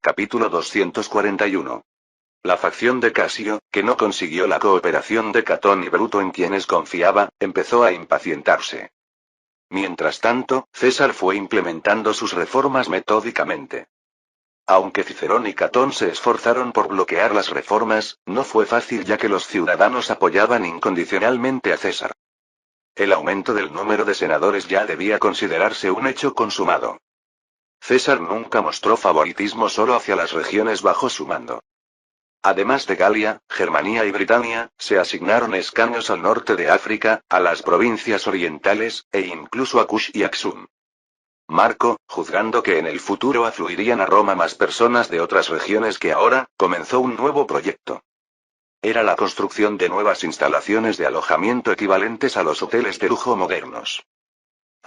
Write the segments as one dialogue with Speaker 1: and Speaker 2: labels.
Speaker 1: Capítulo 241. La facción de Casio, que no consiguió la cooperación de Catón y Bruto en quienes confiaba, empezó a impacientarse. Mientras tanto, César fue implementando sus reformas metódicamente. Aunque Cicerón y Catón se esforzaron por bloquear las reformas, no fue fácil ya que los ciudadanos apoyaban incondicionalmente a César. El aumento del número de senadores ya debía considerarse un hecho consumado. César nunca mostró favoritismo solo hacia las regiones bajo su mando. Además de Galia, Germania y Britania, se asignaron escaños al norte de África, a las provincias orientales, e incluso a Kush y Aksum. Marco, juzgando que en el futuro afluirían a Roma más personas de otras regiones que ahora, comenzó un nuevo proyecto. Era la construcción de nuevas instalaciones de alojamiento equivalentes a los hoteles de lujo modernos.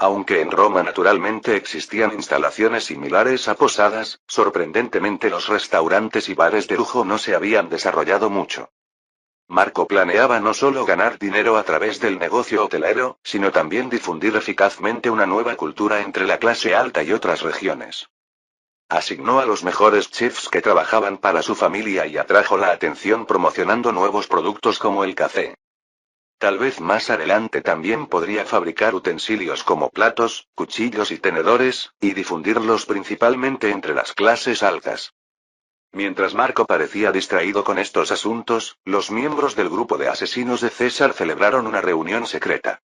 Speaker 1: Aunque en Roma naturalmente existían instalaciones similares a posadas, sorprendentemente los restaurantes y bares de lujo no se habían desarrollado mucho. Marco planeaba no solo ganar dinero a través del negocio hotelero, sino también difundir eficazmente una nueva cultura entre la clase alta y otras regiones. Asignó a los mejores chefs que trabajaban para su familia y atrajo la atención promocionando nuevos productos como el café. Tal vez más adelante también podría fabricar utensilios como platos, cuchillos y tenedores, y difundirlos principalmente entre las clases altas. Mientras Marco parecía distraído con estos asuntos, los miembros del grupo de asesinos de César celebraron una reunión secreta.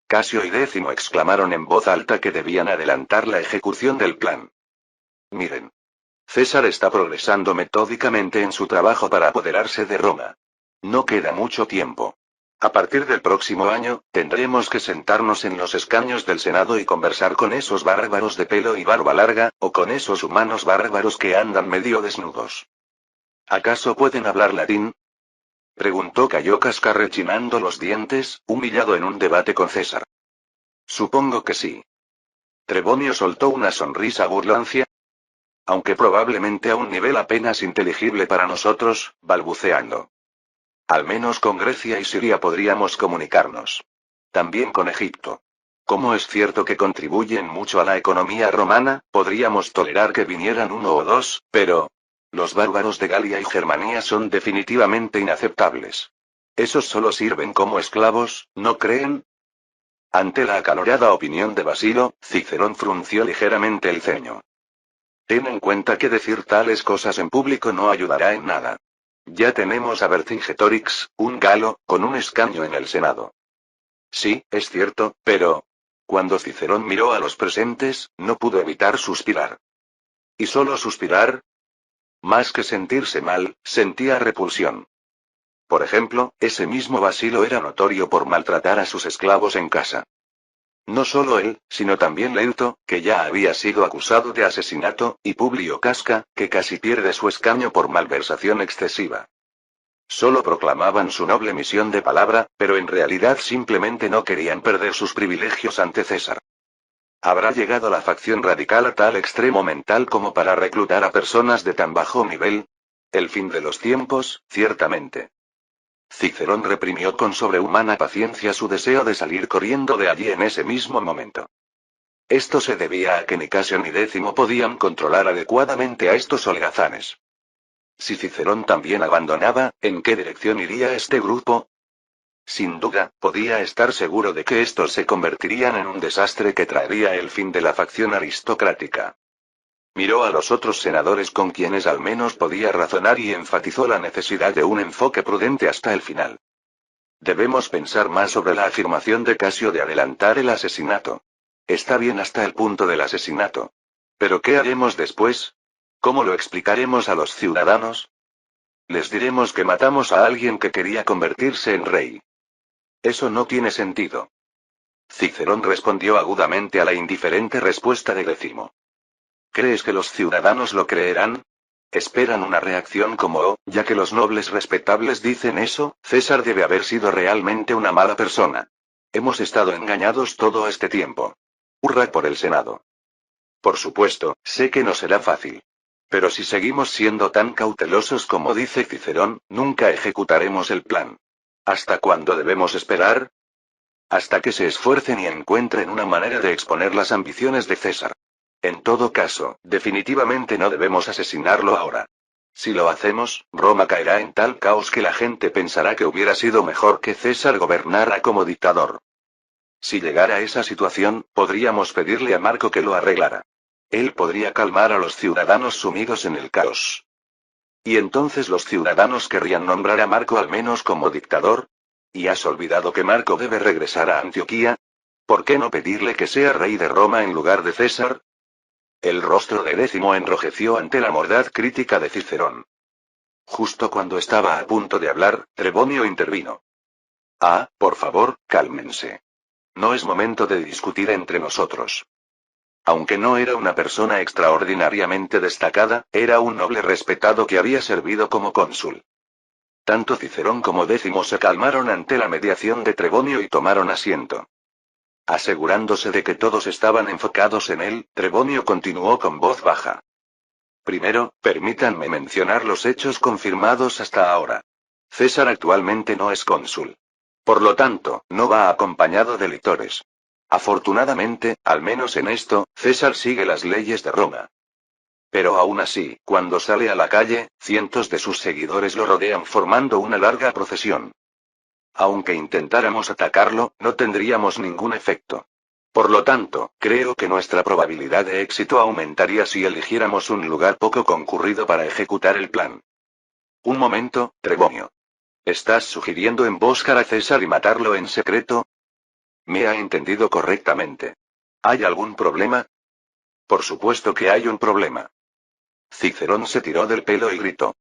Speaker 1: Casio y Décimo exclamaron en voz alta que debían adelantar la ejecución del plan. Miren. César está progresando metódicamente en su trabajo para apoderarse de Roma. No queda mucho tiempo. A partir del próximo año, tendremos que sentarnos en los escaños del Senado y conversar con esos bárbaros de pelo y barba larga, o con esos humanos bárbaros que andan medio desnudos. ¿Acaso pueden hablar latín? Preguntó Cayo Casca rechinando los dientes, humillado en un debate con César. Supongo que sí. Trebonio soltó una sonrisa burlancia. Aunque probablemente a un nivel apenas inteligible para nosotros, balbuceando. Al menos con Grecia y Siria podríamos comunicarnos. También con Egipto. Como es cierto que contribuyen mucho a la economía romana, podríamos tolerar que vinieran uno o dos, pero... los bárbaros de Galia y Germania son definitivamente inaceptables. Esos solo sirven como esclavos, ¿no creen? Ante la acalorada opinión de Basilo, Cicerón frunció ligeramente el ceño. Ten en cuenta que decir tales cosas en público no ayudará en nada. Ya tenemos a Vercingetorix, un galo, con un escaño en el Senado. Sí, es cierto, pero... Cuando Cicerón miró a los presentes, no pudo evitar suspirar. ¿Y solo suspirar? Más que sentirse mal, sentía repulsión. Por ejemplo, ese mismo Basilo era notorio por maltratar a sus esclavos en casa. No solo él, sino también Leuto, que ya había sido acusado de asesinato, y Publio Casca, que casi pierde su escaño por malversación excesiva. Solo proclamaban su noble misión de palabra, pero en realidad simplemente no querían perder sus privilegios ante César. ¿Habrá llegado la facción radical a tal extremo mental como para reclutar a personas de tan bajo nivel? El fin de los tiempos, ciertamente. Cicerón reprimió con sobrehumana paciencia su deseo de salir corriendo de allí en ese mismo momento. Esto se debía a que ni Casio ni Décimo podían controlar adecuadamente a estos holgazanes. Si Cicerón también abandonaba, ¿en qué dirección iría este grupo? Sin duda, podía estar seguro de que estos se convertirían en un desastre que traería el fin de la facción aristocrática. Miró a los otros senadores con quienes al menos podía razonar y enfatizó la necesidad de un enfoque prudente hasta el final. Debemos pensar más sobre la afirmación de Casio de adelantar el asesinato. Está bien hasta el punto del asesinato. ¿Pero qué haremos después? ¿Cómo lo explicaremos a los ciudadanos? Les diremos que matamos a alguien que quería convertirse en rey. Eso no tiene sentido. Cicerón respondió agudamente a la indiferente respuesta de Décimo. ¿Crees que los ciudadanos lo creerán? Esperan una reacción como, oh, ya que los nobles respetables dicen eso, César debe haber sido realmente una mala persona. Hemos estado engañados todo este tiempo. Hurra por el Senado. Por supuesto, sé que no será fácil. Pero si seguimos siendo tan cautelosos como dice Cicerón, nunca ejecutaremos el plan. ¿Hasta cuándo debemos esperar? Hasta que se esfuercen y encuentren una manera de exponer las ambiciones de César. En todo caso, definitivamente no debemos asesinarlo ahora. Si lo hacemos, Roma caerá en tal caos que la gente pensará que hubiera sido mejor que César gobernara como dictador. Si llegara a esa situación, podríamos pedirle a Marco que lo arreglara. Él podría calmar a los ciudadanos sumidos en el caos. Y entonces los ciudadanos querrían nombrar a Marco al menos como dictador. ¿Y has olvidado que Marco debe regresar a Antioquía? ¿Por qué no pedirle que sea rey de Roma en lugar de César? El rostro de Décimo enrojeció ante la mordaz crítica de Cicerón. Justo cuando estaba a punto de hablar, Trebonio intervino. Ah, por favor, cálmense. No es momento de discutir entre nosotros. Aunque no era una persona extraordinariamente destacada, era un noble respetado que había servido como cónsul. Tanto Cicerón como Décimo se calmaron ante la mediación de Trebonio y tomaron asiento. Asegurándose de que todos estaban enfocados en él, Trebonio continuó con voz baja. Primero, permítanme mencionar los hechos confirmados hasta ahora. César actualmente no es cónsul. Por lo tanto, no va acompañado de lictores. Afortunadamente, al menos en esto, César sigue las leyes de Roma. Pero aún así, cuando sale a la calle, cientos de sus seguidores lo rodean formando una larga procesión. Aunque intentáramos atacarlo, no tendríamos ningún efecto. Por lo tanto, creo que nuestra probabilidad de éxito aumentaría si eligiéramos un lugar poco concurrido para ejecutar el plan. Un momento, Trebonio. ¿Estás sugiriendo emboscar a César y matarlo en secreto? ¿Me ha entendido correctamente? ¿Hay algún problema? Por supuesto que hay un problema. Cicerón se tiró del pelo y gritó.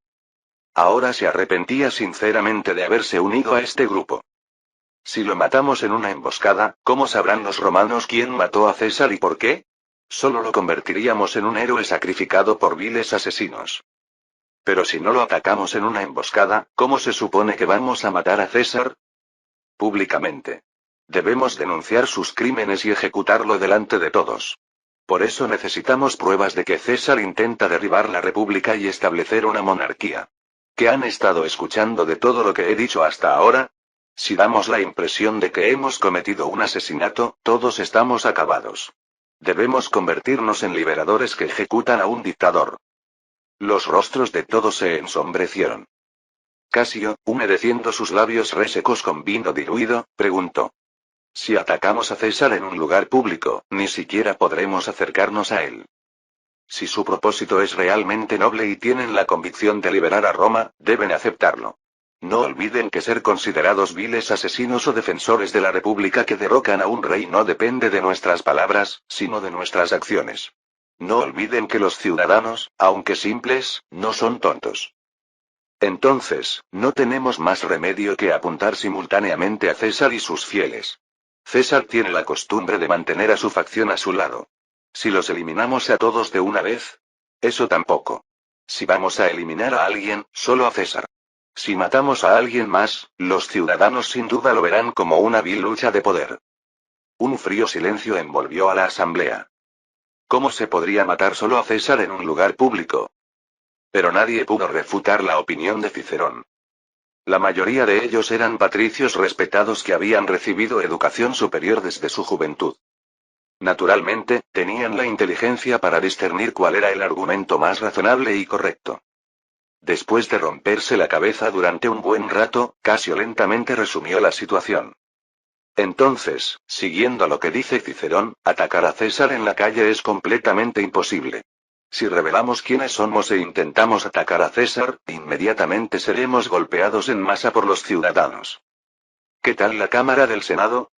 Speaker 1: Ahora se arrepentía sinceramente de haberse unido a este grupo. Si lo matamos en una emboscada, ¿cómo sabrán los romanos quién mató a César y por qué? Solo lo convertiríamos en un héroe sacrificado por viles asesinos. Pero si no lo atacamos en una emboscada, ¿cómo se supone que vamos a matar a César? Públicamente. Debemos denunciar sus crímenes y ejecutarlo delante de todos. Por eso necesitamos pruebas de que César intenta derribar la república y establecer una monarquía. ¿Qué han estado escuchando de todo lo que he dicho hasta ahora? Si damos la impresión de que hemos cometido un asesinato, todos estamos acabados. Debemos convertirnos en liberadores que ejecutan a un dictador. Los rostros de todos se ensombrecieron. Casio, humedeciendo sus labios resecos con vino diluido, preguntó. Si atacamos a César en un lugar público, ni siquiera podremos acercarnos a él. Si su propósito es realmente noble y tienen la convicción de liberar a Roma, deben aceptarlo. No olviden que ser considerados viles asesinos o defensores de la república que derrocan a un rey no depende de nuestras palabras, sino de nuestras acciones. No olviden que los ciudadanos, aunque simples, no son tontos. Entonces, no tenemos más remedio que apuntar simultáneamente a César y sus fieles. César tiene la costumbre de mantener a su facción a su lado. Si los eliminamos a todos de una vez, eso tampoco. Si vamos a eliminar a alguien, solo a César. Si matamos a alguien más, los ciudadanos sin duda lo verán como una vil lucha de poder. Un frío silencio envolvió a la asamblea. ¿Cómo se podría matar solo a César en un lugar público? Pero nadie pudo refutar la opinión de Cicerón. La mayoría de ellos eran patricios respetados que habían recibido educación superior desde su juventud. Naturalmente, tenían la inteligencia para discernir cuál era el argumento más razonable y correcto. Después de romperse la cabeza durante un buen rato, Casio lentamente resumió la situación. Entonces, siguiendo lo que dice Cicerón, atacar a César en la calle es completamente imposible. Si revelamos quiénes somos e intentamos atacar a César, inmediatamente seremos golpeados en masa por los ciudadanos. ¿Qué tal la Cámara del Senado?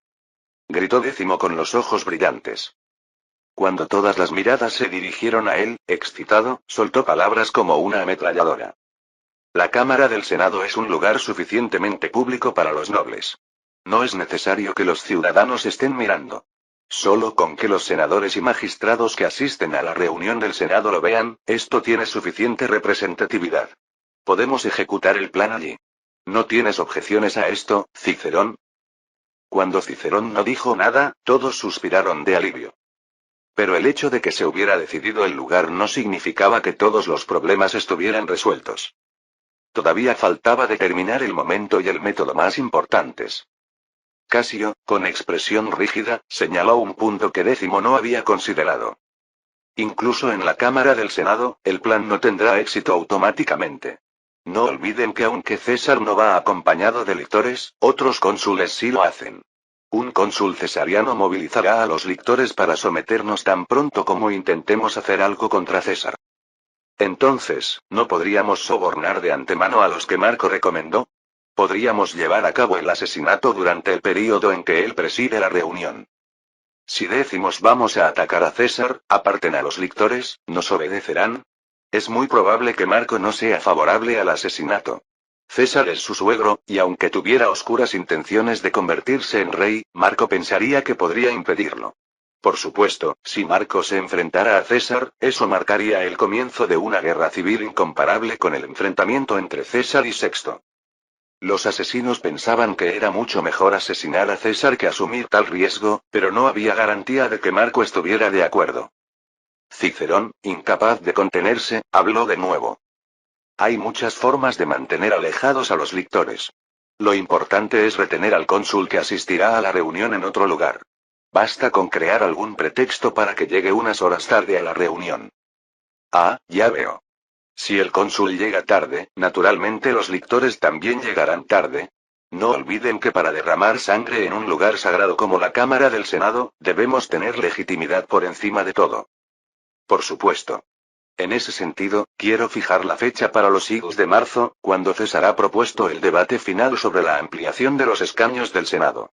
Speaker 1: Gritó Décimo con los ojos brillantes. Cuando todas las miradas se dirigieron a él, excitado, soltó palabras como una ametralladora. La Cámara del Senado es un lugar suficientemente público para los nobles. No es necesario que los ciudadanos estén mirando. Solo con que los senadores y magistrados que asisten a la reunión del Senado lo vean, esto tiene suficiente representatividad. Podemos ejecutar el plan allí. ¿No tienes objeciones a esto, Cicerón? Cuando Cicerón no dijo nada, todos suspiraron de alivio. Pero el hecho de que se hubiera decidido el lugar no significaba que todos los problemas estuvieran resueltos. Todavía faltaba determinar el momento y el método más importantes. Casio, con expresión rígida, señaló un punto que Décimo no había considerado. Incluso en la Cámara del Senado, el plan no tendrá éxito automáticamente. No olviden que aunque César no va acompañado de lictores, otros cónsules sí lo hacen. Un cónsul cesariano movilizará a los lictores para someternos tan pronto como intentemos hacer algo contra César. Entonces, ¿no podríamos sobornar de antemano a los que Marco recomendó? Podríamos llevar a cabo el asesinato durante el período en que él preside la reunión. Si decimos vamos a atacar a César, aparten a los lictores, ¿nos obedecerán? Es muy probable que Marco no sea favorable al asesinato. César es su suegro, y aunque tuviera oscuras intenciones de convertirse en rey, Marco pensaría que podría impedirlo. Por supuesto, si Marco se enfrentara a César, eso marcaría el comienzo de una guerra civil incomparable con el enfrentamiento entre César y Sexto. Los asesinos pensaban que era mucho mejor asesinar a César que asumir tal riesgo, pero no había garantía de que Marco estuviera de acuerdo. Cicerón, incapaz de contenerse, habló de nuevo. Hay muchas formas de mantener alejados a los lictores. Lo importante es retener al cónsul que asistirá a la reunión en otro lugar. Basta con crear algún pretexto para que llegue unas horas tarde a la reunión. Ah, ya veo. Si el cónsul llega tarde, naturalmente los lictores también llegarán tarde. No olviden que para derramar sangre en un lugar sagrado como la Cámara del Senado, debemos tener legitimidad por encima de todo. Por supuesto. En ese sentido, quiero fijar la fecha para los siglos de marzo, cuando César ha propuesto el debate final sobre la ampliación de los escaños del Senado.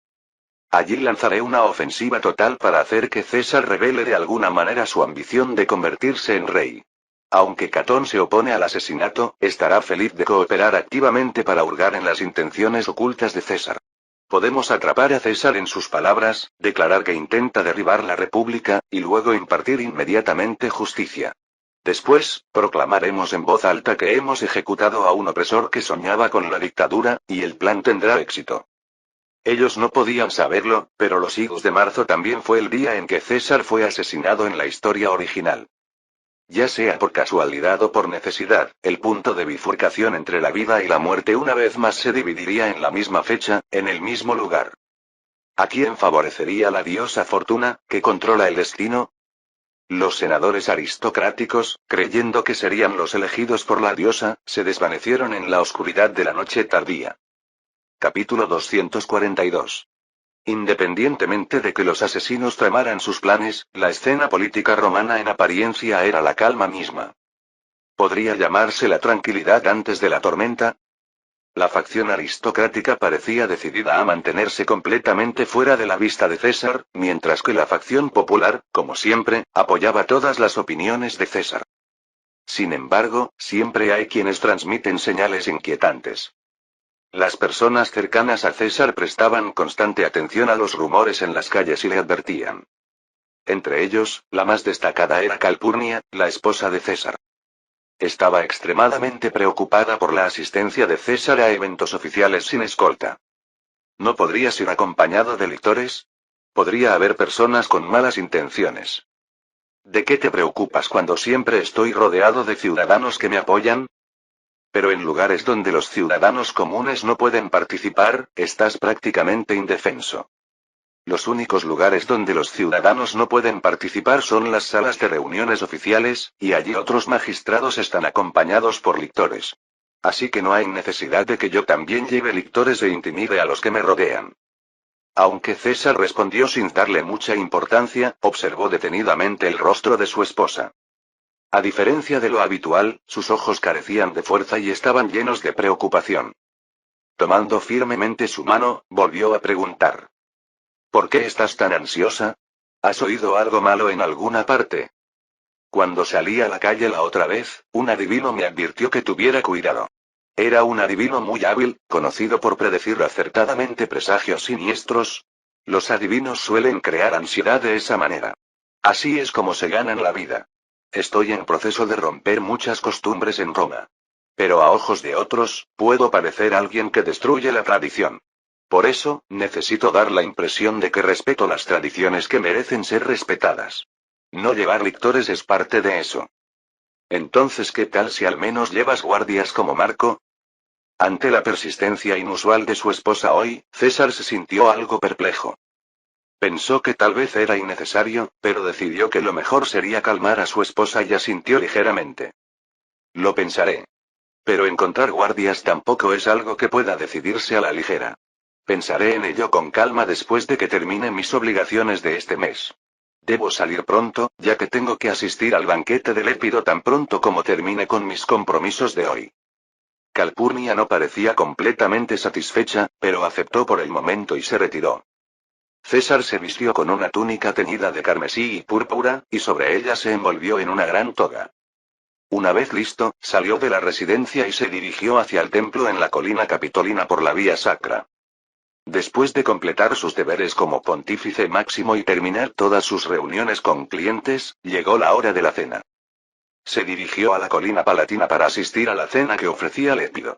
Speaker 1: Allí lanzaré una ofensiva total para hacer que César revele de alguna manera su ambición de convertirse en rey. Aunque Catón se opone al asesinato, estará feliz de cooperar activamente para hurgar en las intenciones ocultas de César. Podemos atrapar a César en sus palabras, declarar que intenta derribar la República, y luego impartir inmediatamente justicia. Después, proclamaremos en voz alta que hemos ejecutado a un opresor que soñaba con la dictadura, y el plan tendrá éxito. Ellos no podían saberlo, pero los siglos de marzo también fue el día en que César fue asesinado en la historia original. Ya sea por casualidad o por necesidad, el punto de bifurcación entre la vida y la muerte una vez más se dividiría en la misma fecha, en el mismo lugar. ¿A quién favorecería la diosa Fortuna, que controla el destino? Los senadores aristocráticos, creyendo que serían los elegidos por la diosa, se desvanecieron en la oscuridad de la noche tardía. Capítulo 242. Independientemente de que los asesinos tramaran sus planes, la escena política romana en apariencia era la calma misma. ¿Podría llamarse la tranquilidad antes de la tormenta? La facción aristocrática parecía decidida a mantenerse completamente fuera de la vista de César, mientras que la facción popular, como siempre, apoyaba todas las opiniones de César. Sin embargo, siempre hay quienes transmiten señales inquietantes. Las personas cercanas a César prestaban constante atención a los rumores en las calles y le advertían. Entre ellos, la más destacada era Calpurnia, la esposa de César. Estaba extremadamente preocupada por la asistencia de César a eventos oficiales sin escolta. ¿No podrías ir acompañado de lictores? Podría haber personas con malas intenciones. ¿De qué te preocupas cuando siempre estoy rodeado de ciudadanos que me apoyan? Pero en lugares donde los ciudadanos comunes no pueden participar, estás prácticamente indefenso. Los únicos lugares donde los ciudadanos no pueden participar son las salas de reuniones oficiales, y allí otros magistrados están acompañados por lictores. Así que no hay necesidad de que yo también lleve lictores e intimide a los que me rodean. Aunque César respondió sin darle mucha importancia, observó detenidamente el rostro de su esposa. A diferencia de lo habitual, sus ojos carecían de fuerza y estaban llenos de preocupación. Tomando firmemente su mano, volvió a preguntar. ¿Por qué estás tan ansiosa? ¿Has oído algo malo en alguna parte? Cuando salí a la calle la otra vez, un adivino me advirtió que tuviera cuidado. Era un adivino muy hábil, conocido por predecir acertadamente presagios siniestros. Los adivinos suelen crear ansiedad de esa manera. Así es como se ganan la vida. Estoy en proceso de romper muchas costumbres en Roma. Pero a ojos de otros, puedo parecer alguien que destruye la tradición. Por eso, necesito dar la impresión de que respeto las tradiciones que merecen ser respetadas. No llevar lictores es parte de eso. Entonces, ¿qué tal si al menos llevas guardias como Marco? Ante la persistencia inusual de su esposa hoy, César se sintió algo perplejo. Pensó que tal vez era innecesario, pero decidió que lo mejor sería calmar a su esposa y asintió ligeramente. Lo pensaré. Pero encontrar guardias tampoco es algo que pueda decidirse a la ligera. Pensaré en ello con calma después de que termine mis obligaciones de este mes. Debo salir pronto, ya que tengo que asistir al banquete de Lépido tan pronto como termine con mis compromisos de hoy. Calpurnia no parecía completamente satisfecha, pero aceptó por el momento y se retiró. César se vistió con una túnica teñida de carmesí y púrpura, y sobre ella se envolvió en una gran toga. Una vez listo, salió de la residencia y se dirigió hacia el templo en la colina capitolina por la vía sacra. Después de completar sus deberes como pontífice máximo y terminar todas sus reuniones con clientes, llegó la hora de la cena. Se dirigió a la colina palatina para asistir a la cena que ofrecía Lépido.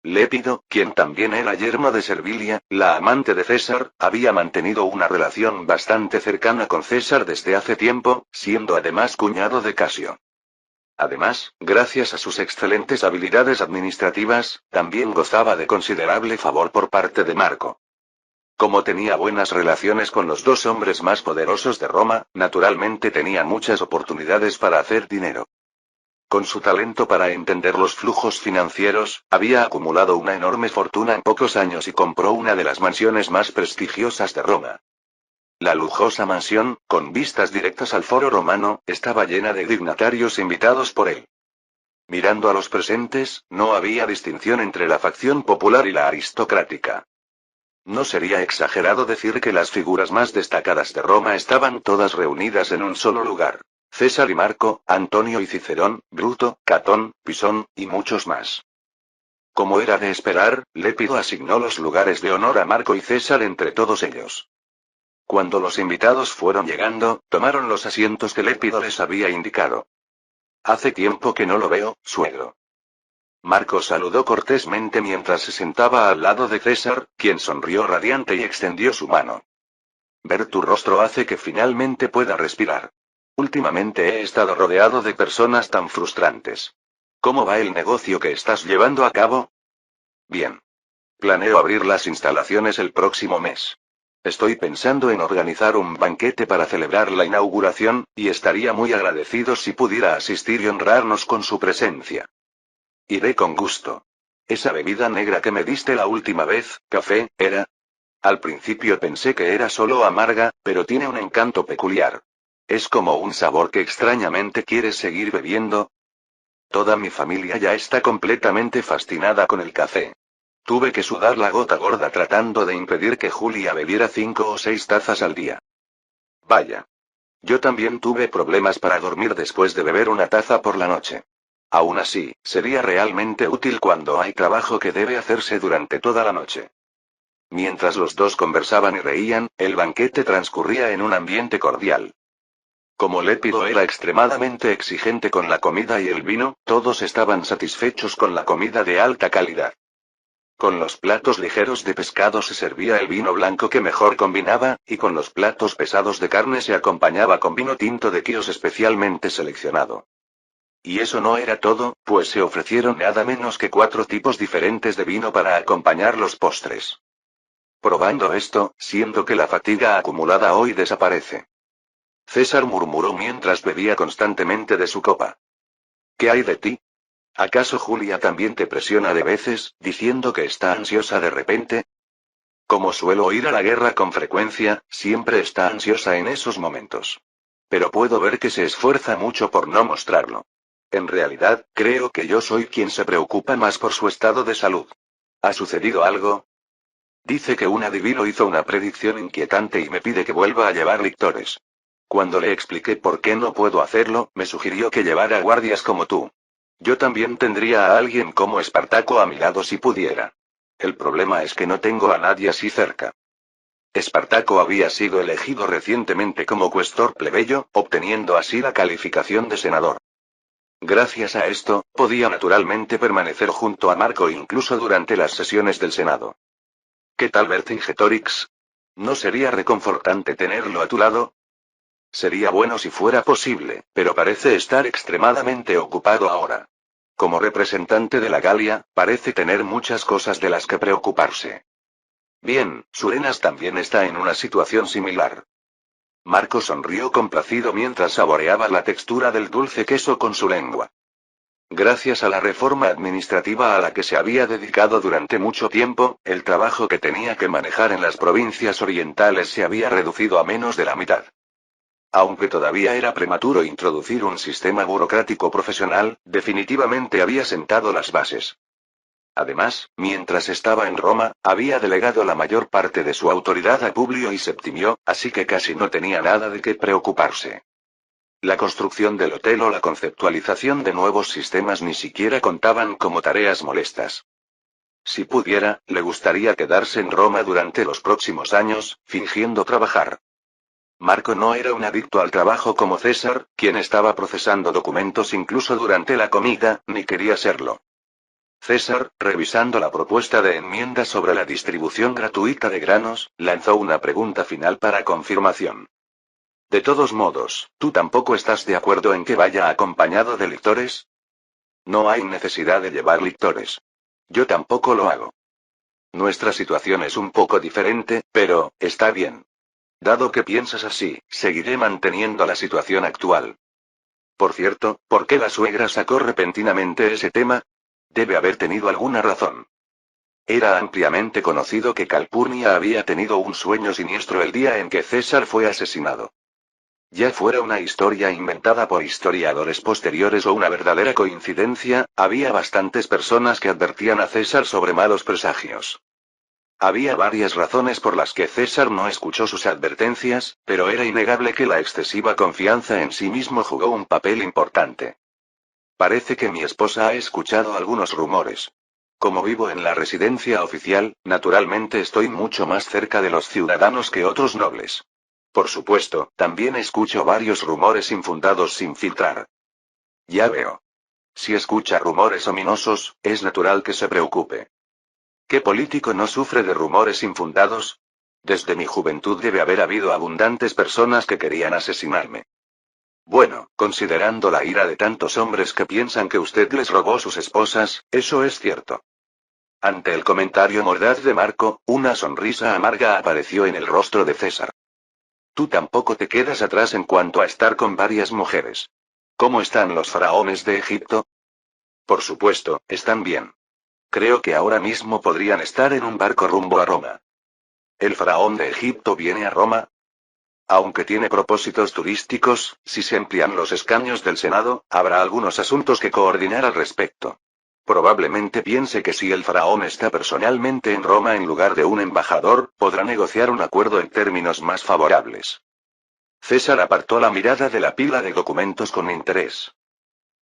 Speaker 1: Lépido, quien también era yerno de Servilia, la amante de César, había mantenido una relación bastante cercana con César desde hace tiempo, siendo además cuñado de Casio. Además, gracias a sus excelentes habilidades administrativas, también gozaba de considerable favor por parte de Marco. Como tenía buenas relaciones con los dos hombres más poderosos de Roma, naturalmente tenía muchas oportunidades para hacer dinero. Con su talento para entender los flujos financieros, había acumulado una enorme fortuna en pocos años y compró una de las mansiones más prestigiosas de Roma. La lujosa mansión, con vistas directas al foro romano, estaba llena de dignatarios invitados por él. Mirando a los presentes, no había distinción entre la facción popular y la aristocrática. No sería exagerado decir que las figuras más destacadas de Roma estaban todas reunidas en un solo lugar. César y Marco, Antonio y Cicerón, Bruto, Catón, Pisón, y muchos más. Como era de esperar, Lépido asignó los lugares de honor a Marco y César entre todos ellos. Cuando los invitados fueron llegando, tomaron los asientos que Lépido les había indicado. Hace tiempo que no lo veo, suegro. Marco saludó cortésmente mientras se sentaba al lado de César, quien sonrió radiante y extendió su mano. Ver tu rostro hace que finalmente pueda respirar. Últimamente he estado rodeado de personas tan frustrantes. ¿Cómo va el negocio que estás llevando a cabo? Bien. Planeo abrir las instalaciones el próximo mes. Estoy pensando en organizar un banquete para celebrar la inauguración, y estaría muy agradecido si pudiera asistir y honrarnos con su presencia. Iré con gusto. Esa bebida negra que me diste la última vez, café, ¿era? Al principio pensé que era solo amarga, pero tiene un encanto peculiar. ¿Es como un sabor que extrañamente quieres seguir bebiendo? Toda mi familia ya está completamente fascinada con el café. Tuve que sudar la gota gorda tratando de impedir que Julia bebiera 5 o 6 tazas al día. Vaya. Yo también tuve problemas para dormir después de beber una taza por la noche. Aún así, sería realmente útil cuando hay trabajo que debe hacerse durante toda la noche. Mientras los dos conversaban y reían, el banquete transcurría en un ambiente cordial. Como Lépido era extremadamente exigente con la comida y el vino, todos estaban satisfechos con la comida de alta calidad. Con los platos ligeros de pescado se servía el vino blanco que mejor combinaba, y con los platos pesados de carne se acompañaba con vino tinto de Quíos especialmente seleccionado. Y eso no era todo, pues se ofrecieron nada menos que 4 tipos diferentes de vino para acompañar los postres. Probando esto, siento que la fatiga acumulada hoy desaparece. César murmuró mientras bebía constantemente de su copa. ¿Qué hay de ti? ¿Acaso Julia también te presiona de veces, diciendo que está ansiosa de repente? Como suelo ir a la guerra con frecuencia, siempre está ansiosa en esos momentos. Pero puedo ver que se esfuerza mucho por no mostrarlo. En realidad, creo que yo soy quien se preocupa más por su estado de salud. ¿Ha sucedido algo? Dice que un adivino hizo una predicción inquietante y me pide que vuelva a llevar lictores. Cuando le expliqué por qué no puedo hacerlo, me sugirió que llevara guardias como tú. Yo también tendría a alguien como Espartaco a mi lado si pudiera. El problema es que no tengo a nadie así cerca. Espartaco había sido elegido recientemente como cuestor plebeyo, obteniendo así la calificación de senador. Gracias a esto, podía naturalmente permanecer junto a Marco incluso durante las sesiones del Senado. ¿Qué tal Vercingetorix? ¿No sería reconfortante tenerlo a tu lado? Sería bueno si fuera posible, pero parece estar extremadamente ocupado ahora. Como representante de la Galia, parece tener muchas cosas de las que preocuparse. Bien, Surenas también está en una situación similar. Marco sonrió complacido mientras saboreaba la textura del dulce queso con su lengua. Gracias a la reforma administrativa a la que se había dedicado durante mucho tiempo, el trabajo que tenía que manejar en las provincias orientales se había reducido a menos de la mitad. Aunque todavía era prematuro introducir un sistema burocrático profesional, definitivamente había sentado las bases. Además, mientras estaba en Roma, había delegado la mayor parte de su autoridad a Publio y Septimio, así que casi no tenía nada de qué preocuparse. La construcción del hotel o la conceptualización de nuevos sistemas ni siquiera contaban como tareas molestas. Si pudiera, le gustaría quedarse en Roma durante los próximos años, fingiendo trabajar. Marco no era un adicto al trabajo como César, quien estaba procesando documentos incluso durante la comida, ni quería serlo. César, revisando la propuesta de enmienda sobre la distribución gratuita de granos, lanzó una pregunta final para confirmación. De todos modos, ¿tú tampoco estás de acuerdo en que vaya acompañado de lictores? No hay necesidad de llevar lictores. Yo tampoco lo hago. Nuestra situación es un poco diferente, pero, está bien. Dado que piensas así, seguiré manteniendo la situación actual. Por cierto, ¿por qué la suegra sacó repentinamente ese tema? Debe haber tenido alguna razón. Era ampliamente conocido que Calpurnia había tenido un sueño siniestro el día en que César fue asesinado. Ya fuera una historia inventada por historiadores posteriores o una verdadera coincidencia, había bastantes personas que advertían a César sobre malos presagios. Había varias razones por las que César no escuchó sus advertencias, pero era innegable que la excesiva confianza en sí mismo jugó un papel importante. Parece que mi esposa ha escuchado algunos rumores. Como vivo en la residencia oficial, naturalmente estoy mucho más cerca de los ciudadanos que otros nobles. Por supuesto, también escucho varios rumores infundados sin filtrar. Ya veo. Si escucha rumores ominosos, es natural que se preocupe. ¿Qué político no sufre de rumores infundados? Desde mi juventud debe haber habido abundantes personas que querían asesinarme. Bueno, considerando la ira de tantos hombres que piensan que usted les robó sus esposas, eso es cierto. Ante el comentario mordaz de Marco, una sonrisa amarga apareció en el rostro de César. Tú tampoco te quedas atrás en cuanto a estar con varias mujeres. ¿Cómo están los faraones de Egipto? Por supuesto, están bien. Creo que ahora mismo podrían estar en un barco rumbo a Roma. ¿El faraón de Egipto viene a Roma? Aunque tiene propósitos turísticos, si se emplean los escaños del Senado, habrá algunos asuntos que coordinar al respecto. Probablemente piense que si el faraón está personalmente en Roma en lugar de un embajador, podrá negociar un acuerdo en términos más favorables. César apartó la mirada de la pila de documentos con interés.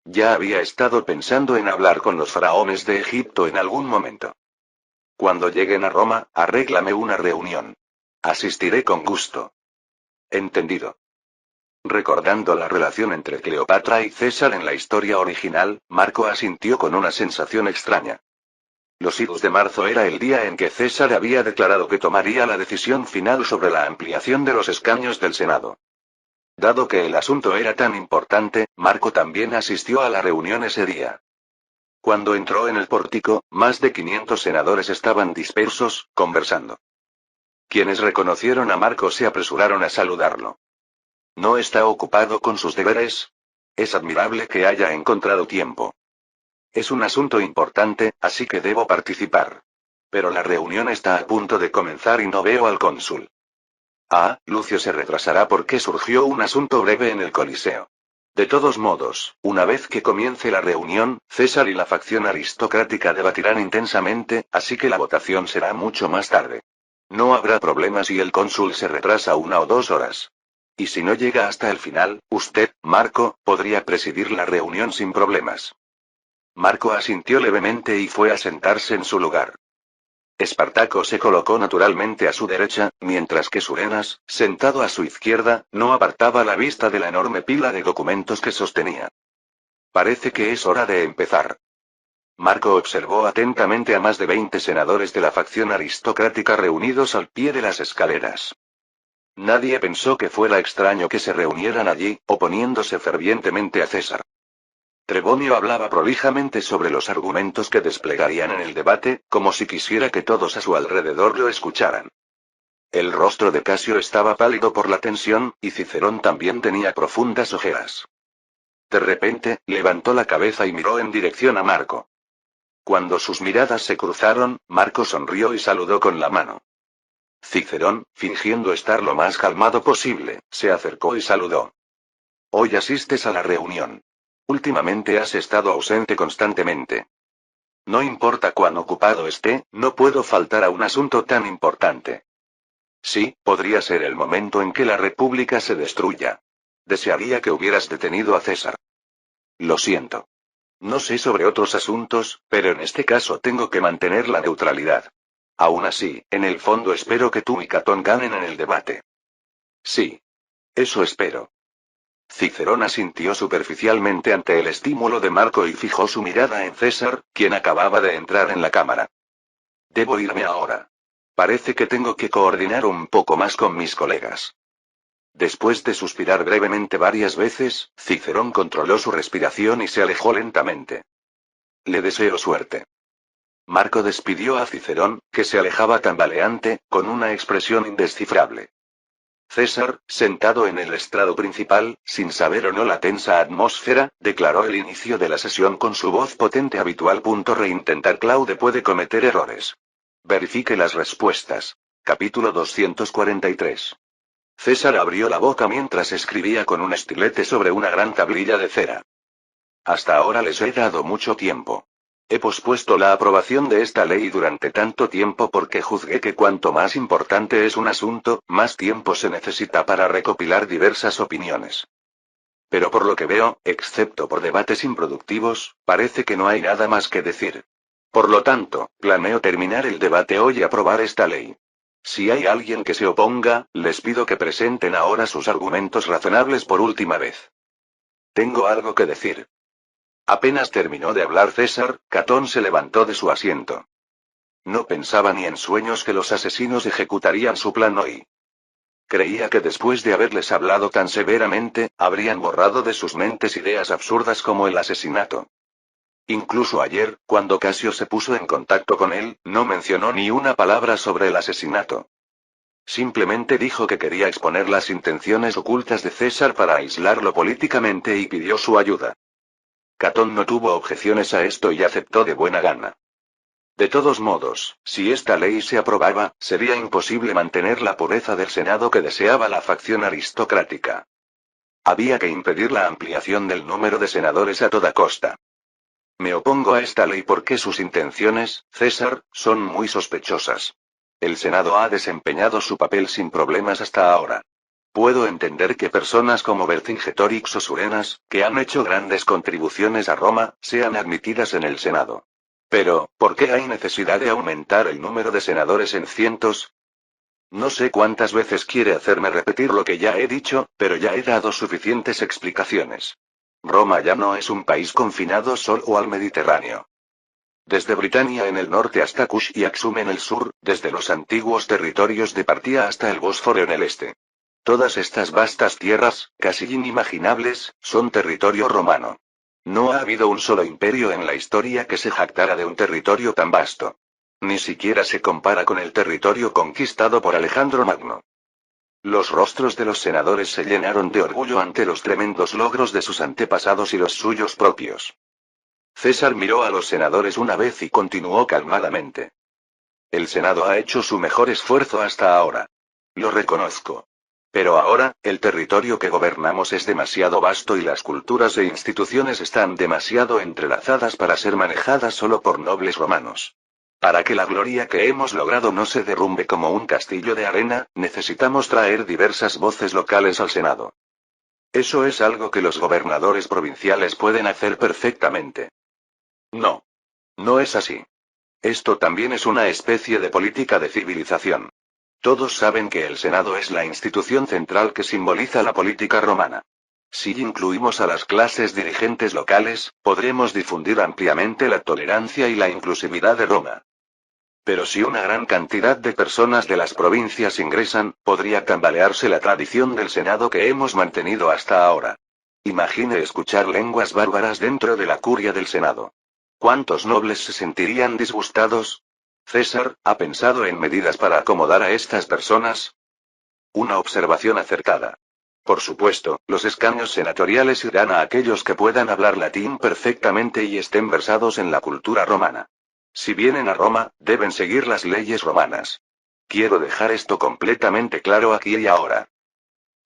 Speaker 1: Ya había estado pensando en hablar con los faraones de Egipto en algún momento. Cuando lleguen a Roma, arréglame una reunión. Asistiré con gusto. Entendido. Recordando la relación entre Cleopatra y César en la historia original, Marco asintió con una sensación extraña. Los idus de marzo era el día en que César había declarado que tomaría la decisión final sobre la ampliación de los escaños del Senado. Dado que el asunto era tan importante, Marco también asistió a la reunión ese día. Cuando entró en el pórtico, más de 500 senadores estaban dispersos, conversando. Quienes reconocieron a Marco se apresuraron a saludarlo. ¿No está ocupado con sus deberes? Es admirable que haya encontrado tiempo. Es un asunto importante, así que debo participar. Pero la reunión está a punto de comenzar y no veo al cónsul. Ah, Lucio se retrasará porque surgió un asunto breve en el Coliseo. De todos modos, una vez que comience la reunión, César y la facción aristocrática debatirán intensamente, así que la votación será mucho más tarde. No habrá problema si el cónsul se retrasa 1 o 2 horas. Y si no llega hasta el final, usted, Marco, podría presidir la reunión sin problemas. Marco asintió levemente y fue a sentarse en su lugar. Espartaco se colocó naturalmente a su derecha, mientras que Surenas, sentado a su izquierda, no apartaba la vista de la enorme pila de documentos que sostenía. Parece que es hora de empezar. Marco observó atentamente a más de 20 senadores de la facción aristocrática reunidos al pie de las escaleras. Nadie pensó que fuera extraño que se reunieran allí, oponiéndose fervientemente a César. Trebonio hablaba prolijamente sobre los argumentos que desplegarían en el debate, como si quisiera que todos a su alrededor lo escucharan. El rostro de Casio estaba pálido por la tensión, y Cicerón también tenía profundas ojeras. De repente, levantó la cabeza y miró en dirección a Marco. Cuando sus miradas se cruzaron, Marco sonrió y saludó con la mano. Cicerón, fingiendo estar lo más calmado posible, se acercó y saludó. Hoy asistes a la reunión. Últimamente has estado ausente constantemente. No importa cuán ocupado esté, no puedo faltar a un asunto tan importante. Sí, podría ser el momento en que la República se destruya. Desearía que hubieras detenido a César. Lo siento. No sé sobre otros asuntos, pero en este caso tengo que mantener la neutralidad. Aún así, en el fondo espero que tú y Catón ganen en el debate. Sí. Eso espero. Cicerón asintió superficialmente ante el estímulo de Marco y fijó su mirada en César, quien acababa de entrar en la cámara. Debo irme ahora. Parece que tengo que coordinar un poco más con mis colegas. Después de suspirar brevemente varias veces, Cicerón controló su respiración y se alejó lentamente. Le deseo suerte. Marco despidió a Cicerón, que se alejaba tambaleante, con una expresión indescifrable. César, sentado en el estrado principal, sin saber o no la tensa atmósfera, declaró el inicio de la sesión con su voz potente habitual. Reintentar. Claude puede cometer errores. Verifique las respuestas. Capítulo 243. César abrió la boca mientras escribía con un estilete sobre una gran tablilla de cera. Hasta ahora les he dado mucho tiempo. He pospuesto la aprobación de esta ley durante tanto tiempo porque juzgué que cuanto más importante es un asunto, más tiempo se necesita para recopilar diversas opiniones. Pero por lo que veo, excepto por debates improductivos, parece que no hay nada más que decir. Por lo tanto, planeo terminar el debate hoy y aprobar esta ley. Si hay alguien que se oponga, les pido que presenten ahora sus argumentos razonables por última vez. Tengo algo que decir. Apenas terminó de hablar César, Catón se levantó de su asiento. No pensaba ni en sueños que los asesinos ejecutarían su plan hoy. Creía que después de haberles hablado tan severamente, habrían borrado de sus mentes ideas absurdas como el asesinato. Incluso ayer, cuando Casio se puso en contacto con él, no mencionó ni una palabra sobre el asesinato. Simplemente dijo que quería exponer las intenciones ocultas de César para aislarlo políticamente y pidió su ayuda. Catón no tuvo objeciones a esto y aceptó de buena gana. De todos modos, si esta ley se aprobaba, sería imposible mantener la pureza del Senado que deseaba la facción aristocrática. Había que impedir la ampliación del número de senadores a toda costa. Me opongo a esta ley porque sus intenciones, César, son muy sospechosas. El Senado ha desempeñado su papel sin problemas hasta ahora. Puedo entender que personas como Vercingetorix o Surenas, que han hecho grandes contribuciones a Roma, sean admitidas en el Senado. Pero, ¿por qué hay necesidad de aumentar el número de senadores en cientos? No sé cuántas veces quiere hacerme repetir lo que ya he dicho, pero ya he dado suficientes explicaciones. Roma ya no es un país confinado solo al Mediterráneo. Desde Britania en el norte hasta Kush y Aksum en el sur, desde los antiguos territorios de Partia hasta el Bósforo en el este. Todas estas vastas tierras, casi inimaginables, son territorio romano. No ha habido un solo imperio en la historia que se jactara de un territorio tan vasto. Ni siquiera se compara con el territorio conquistado por Alejandro Magno. Los rostros de los senadores se llenaron de orgullo ante los tremendos logros de sus antepasados y los suyos propios. César miró a los senadores una vez y continuó calmadamente. El Senado ha hecho su mejor esfuerzo hasta ahora. Lo reconozco. Pero ahora, el territorio que gobernamos es demasiado vasto y las culturas e instituciones están demasiado entrelazadas para ser manejadas solo por nobles romanos. Para que la gloria que hemos logrado no se derrumbe como un castillo de arena, necesitamos traer diversas voces locales al Senado. Eso es algo que los gobernadores provinciales pueden hacer perfectamente. No. No es así. Esto también es una especie de política de civilización. Todos saben que el Senado es la institución central que simboliza la política romana. Si incluimos a las clases dirigentes locales, podremos difundir ampliamente la tolerancia y la inclusividad de Roma. Pero si una gran cantidad de personas de las provincias ingresan, podría tambalearse la tradición del Senado que hemos mantenido hasta ahora. Imagine escuchar lenguas bárbaras dentro de la curia del Senado. ¿Cuántos nobles se sentirían disgustados? César, ¿ha pensado en medidas para acomodar a estas personas? Una observación acertada. Por supuesto, los escaños senatoriales irán a aquellos que puedan hablar latín perfectamente y estén versados en la cultura romana. Si vienen a Roma, deben seguir las leyes romanas. Quiero dejar esto completamente claro aquí y ahora.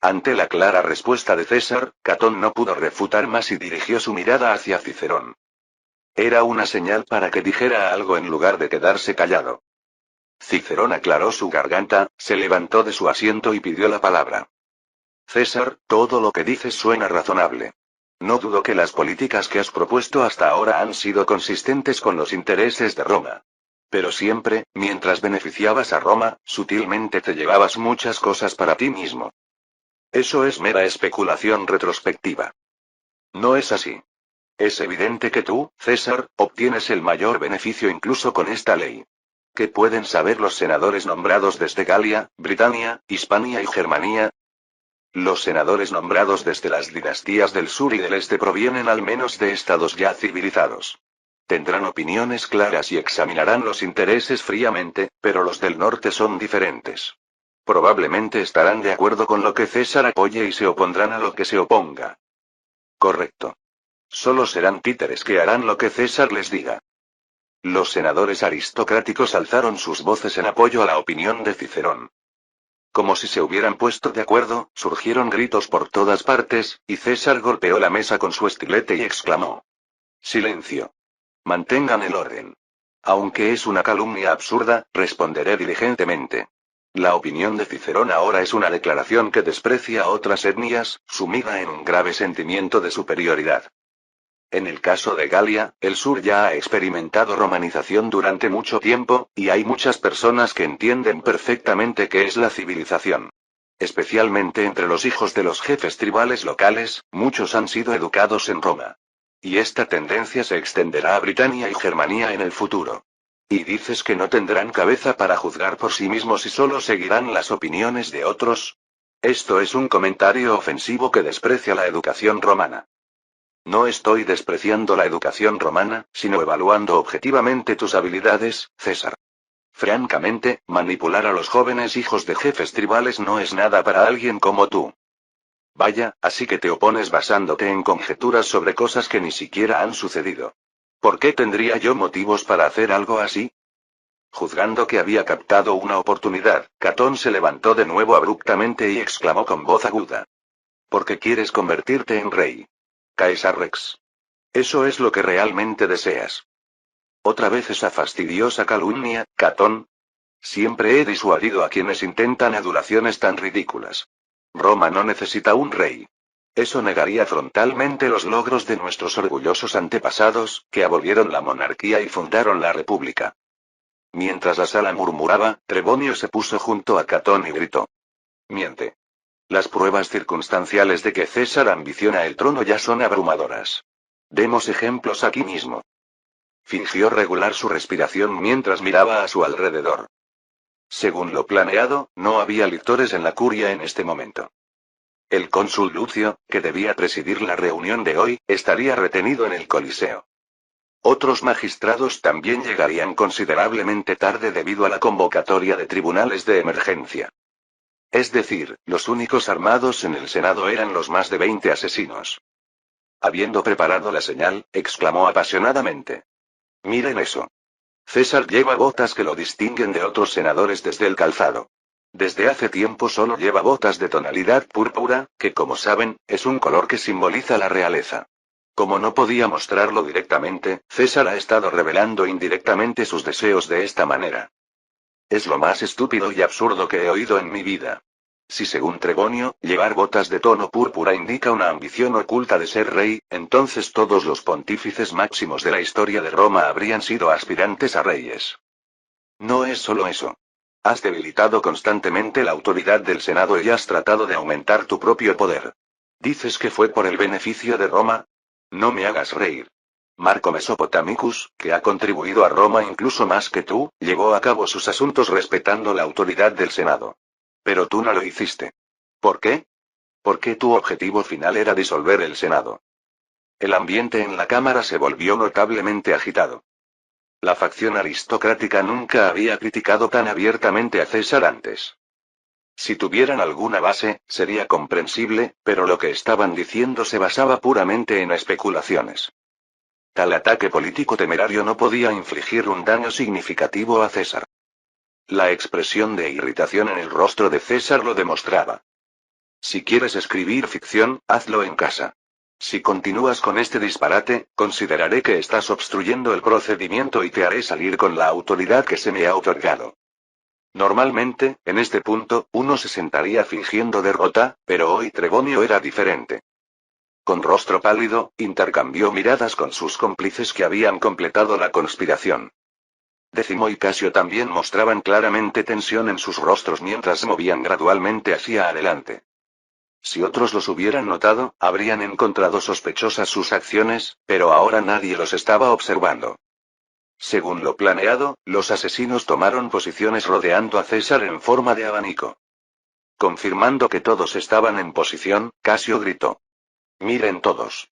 Speaker 1: Ante la clara respuesta de César, Catón no pudo refutar más y dirigió su mirada hacia Cicerón. Era una señal para que dijera algo en lugar de quedarse callado. Cicerón aclaró su garganta, se levantó de su asiento y pidió la palabra. César, todo lo que dices suena razonable. No dudo que las políticas que has propuesto hasta ahora han sido consistentes con los intereses de Roma. Pero siempre, mientras beneficiabas a Roma, sutilmente te llevabas muchas cosas para ti mismo. Eso es mera especulación retrospectiva. No es así. Es evidente que tú, César, obtienes el mayor beneficio incluso con esta ley. ¿Qué pueden saber los senadores nombrados desde Galia, Britania, Hispania y Germania? Los senadores nombrados desde las dinastías del sur y del este provienen al menos de estados ya civilizados. Tendrán opiniones claras y examinarán los intereses fríamente, pero los del norte son diferentes. Probablemente estarán de acuerdo con lo que César apoye y se opondrán a lo que se oponga. Correcto. Solo serán títeres que harán lo que César les diga. Los senadores aristocráticos alzaron sus voces en apoyo a la opinión de Cicerón. Como si se hubieran puesto de acuerdo, surgieron gritos por todas partes, y César golpeó la mesa con su estilete y exclamó. Silencio. Mantengan el orden. Aunque es una calumnia absurda, responderé diligentemente. La opinión de Cicerón ahora es una declaración que desprecia a otras etnias, sumida en un grave sentimiento de superioridad. En el caso de Galia, el sur ya ha experimentado romanización durante mucho tiempo, y hay muchas personas que entienden perfectamente qué es la civilización. Especialmente entre los hijos de los jefes tribales locales, muchos han sido educados en Roma. Y esta tendencia se extenderá a Britania y Germania en el futuro. ¿Y dices que no tendrán cabeza para juzgar por sí mismos y solo seguirán las opiniones de otros? Esto es un comentario ofensivo que desprecia la educación romana. No estoy despreciando la educación romana, sino evaluando objetivamente tus habilidades, César. Francamente, manipular a los jóvenes hijos de jefes tribales no es nada para alguien como tú. Vaya, así que te opones basándote en conjeturas sobre cosas que ni siquiera han sucedido. ¿Por qué tendría yo motivos para hacer algo así? Juzgando que había captado una oportunidad, Catón se levantó de nuevo abruptamente y exclamó con voz aguda. Porque quieres convertirte en rey. Caesar Rex. Eso es lo que realmente deseas. Otra vez esa fastidiosa calumnia, Catón. Siempre he disuadido a quienes intentan adulaciones tan ridículas. Roma no necesita un rey. Eso negaría frontalmente los logros de nuestros orgullosos antepasados, que abolieron la monarquía y fundaron la república. Mientras la sala murmuraba, Trebonio se puso junto a Catón y gritó. Miente. Las pruebas circunstanciales de que César ambiciona el trono ya son abrumadoras. Demos ejemplos aquí mismo. Fingió regular su respiración mientras miraba a su alrededor. Según lo planeado, no había lictores en la curia en este momento. El cónsul Lucio, que debía presidir la reunión de hoy, estaría retenido en el Coliseo. Otros magistrados también llegarían considerablemente tarde debido a la convocatoria de tribunales de emergencia. Es decir, los únicos armados en el Senado eran los más de 20 asesinos. Habiendo preparado la señal, exclamó apasionadamente. Miren eso. César lleva botas que lo distinguen de otros senadores desde el calzado. Desde hace tiempo solo lleva botas de tonalidad púrpura, que como saben, es un color que simboliza la realeza. Como no podía mostrarlo directamente, César ha estado revelando indirectamente sus deseos de esta manera. Es lo más estúpido y absurdo que he oído en mi vida. Si según Trebonio, llevar botas de tono púrpura indica una ambición oculta de ser rey, entonces todos los pontífices máximos de la historia de Roma habrían sido aspirantes a reyes. No es solo eso. Has debilitado constantemente la autoridad del Senado y has tratado de aumentar tu propio poder. ¿Dices que fue por el beneficio de Roma? No me hagas reír. Marco Mesopotamicus, que ha contribuido a Roma incluso más que tú, llevó a cabo sus asuntos respetando la autoridad del Senado. Pero tú no lo hiciste. ¿Por qué? Porque tu objetivo final era disolver el Senado. El ambiente en la Cámara se volvió notablemente agitado. La facción aristocrática nunca había criticado tan abiertamente a César antes. Si tuvieran alguna base, sería comprensible, pero lo que estaban diciendo se basaba puramente en especulaciones. Tal ataque político temerario no podía infligir un daño significativo a César. La expresión de irritación en el rostro de César lo demostraba. Si quieres escribir ficción, hazlo en casa. Si continúas con este disparate, consideraré que estás obstruyendo el procedimiento y te haré salir con la autoridad que se me ha otorgado. Normalmente, en este punto, uno se sentaría fingiendo derrota, pero hoy Trebonio era diferente. Con rostro pálido, intercambió miradas con sus cómplices que habían completado la conspiración. Décimo y Casio también mostraban claramente tensión en sus rostros mientras se movían gradualmente hacia adelante. Si otros los hubieran notado, habrían encontrado sospechosas sus acciones, pero ahora nadie los estaba observando. Según lo planeado, los asesinos tomaron posiciones rodeando a César en forma de abanico. Confirmando que todos estaban en posición, Casio gritó. Miren todos.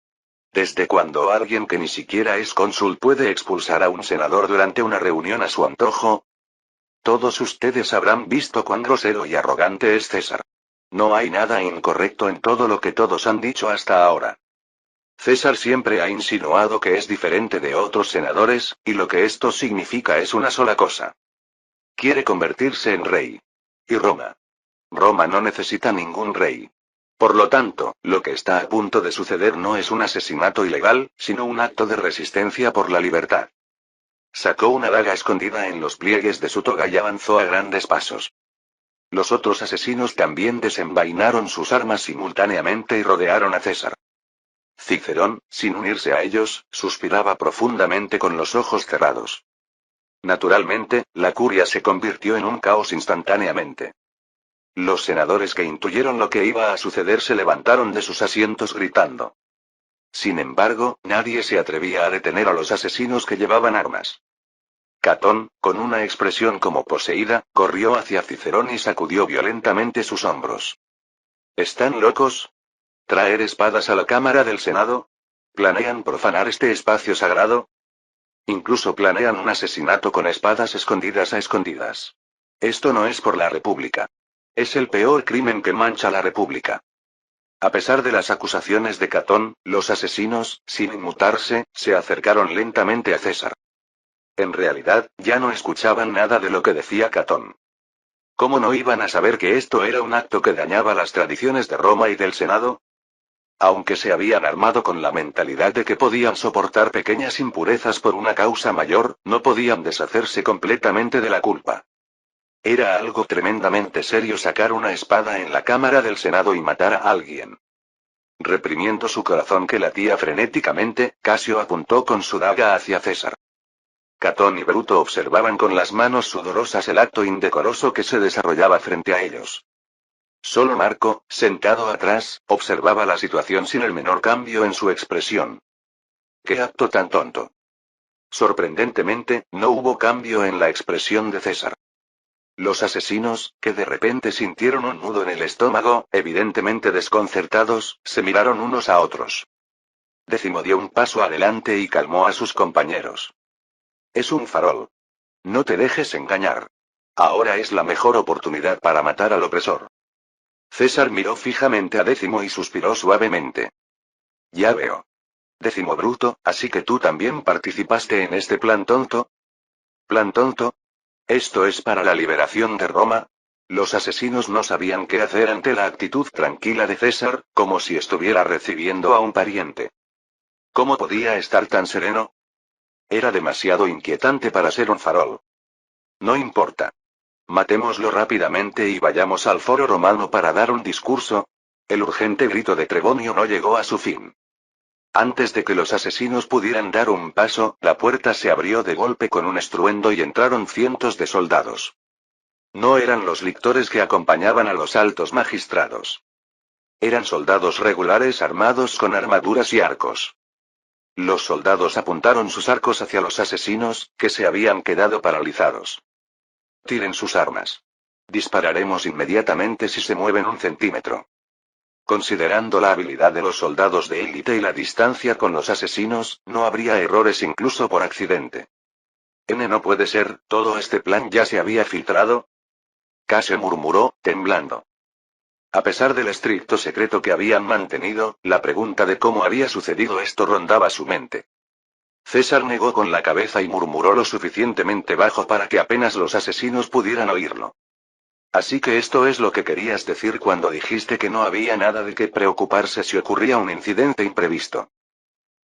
Speaker 1: ¿Desde cuándo alguien que ni siquiera es cónsul puede expulsar a un senador durante una reunión a su antojo? Todos ustedes habrán visto cuán grosero y arrogante es César. No hay nada incorrecto en todo lo que todos han dicho hasta ahora. César siempre ha insinuado que es diferente de otros senadores, y lo que esto significa es una sola cosa. Quiere convertirse en rey. Y Roma. Roma no necesita ningún rey. Por lo tanto, lo que está a punto de suceder no es un asesinato ilegal, sino un acto de resistencia por la libertad. Sacó una daga escondida en los pliegues de su toga y avanzó a grandes pasos. Los otros asesinos también desenvainaron sus armas simultáneamente y rodearon a César. Cicerón, sin unirse a ellos, suspiraba profundamente con los ojos cerrados. Naturalmente, la curia se convirtió en un caos instantáneamente. Los senadores que intuyeron lo que iba a suceder se levantaron de sus asientos gritando. Sin embargo, nadie se atrevía a detener a los asesinos que llevaban armas. Catón, con una expresión como poseída, corrió hacia Cicerón y sacudió violentamente sus hombros. ¿Están locos? ¿Traer espadas a la Cámara del Senado? ¿Planean profanar este espacio sagrado? Incluso planean un asesinato con espadas escondidas a escondidas. Esto no es por la República. Es el peor crimen que mancha la República. A pesar de las acusaciones de Catón, los asesinos, sin inmutarse, se acercaron lentamente a César. En realidad, ya no escuchaban nada de lo que decía Catón. ¿Cómo no iban a saber que esto era un acto que dañaba las tradiciones de Roma y del Senado? Aunque se habían armado con la mentalidad de que podían soportar pequeñas impurezas por una causa mayor, no podían deshacerse completamente de la culpa. Era algo tremendamente serio sacar una espada en la Cámara del Senado y matar a alguien. Reprimiendo su corazón que latía frenéticamente, Casio apuntó con su daga hacia César. Catón y Bruto observaban con las manos sudorosas el acto indecoroso que se desarrollaba frente a ellos. Solo Marco, sentado atrás, observaba la situación sin el menor cambio en su expresión. ¡Qué acto tan tonto! Sorprendentemente, no hubo cambio en la expresión de César. Los asesinos, que de repente sintieron un nudo en el estómago, evidentemente desconcertados, se miraron unos a otros. Décimo dio un paso adelante y calmó a sus compañeros. Es un farol. No te dejes engañar. Ahora es la mejor oportunidad para matar al opresor. César miró fijamente a Décimo y suspiró suavemente. Ya veo. Décimo Bruto, ¿así que tú también participaste en este plan tonto? ¿Plan tonto? ¿Esto es para la liberación de Roma? Los asesinos no sabían qué hacer ante la actitud tranquila de César, como si estuviera recibiendo a un pariente. ¿Cómo podía estar tan sereno? Era demasiado inquietante para ser un farol. No importa. Matémoslo rápidamente y vayamos al foro romano para dar un discurso. El urgente grito de Trebonio no llegó a su fin. Antes de que los asesinos pudieran dar un paso, la puerta se abrió de golpe con un estruendo y entraron cientos de soldados. No eran los lictores que acompañaban a los altos magistrados. Eran soldados regulares armados con armaduras y arcos. Los soldados apuntaron sus arcos hacia los asesinos, que se habían quedado paralizados. Tiren sus armas. Dispararemos inmediatamente si se mueven un centímetro. Considerando la habilidad de los soldados de élite y la distancia con los asesinos, no habría errores incluso por accidente. No puede ser, ¿todo este plan ya se había filtrado? Casio murmuró, temblando. A pesar del estricto secreto que habían mantenido, la pregunta de cómo había sucedido esto rondaba su mente. César negó con la cabeza y murmuró lo suficientemente bajo para que apenas los asesinos pudieran oírlo. Así que esto es lo que querías decir cuando dijiste que no había nada de qué preocuparse si ocurría un incidente imprevisto.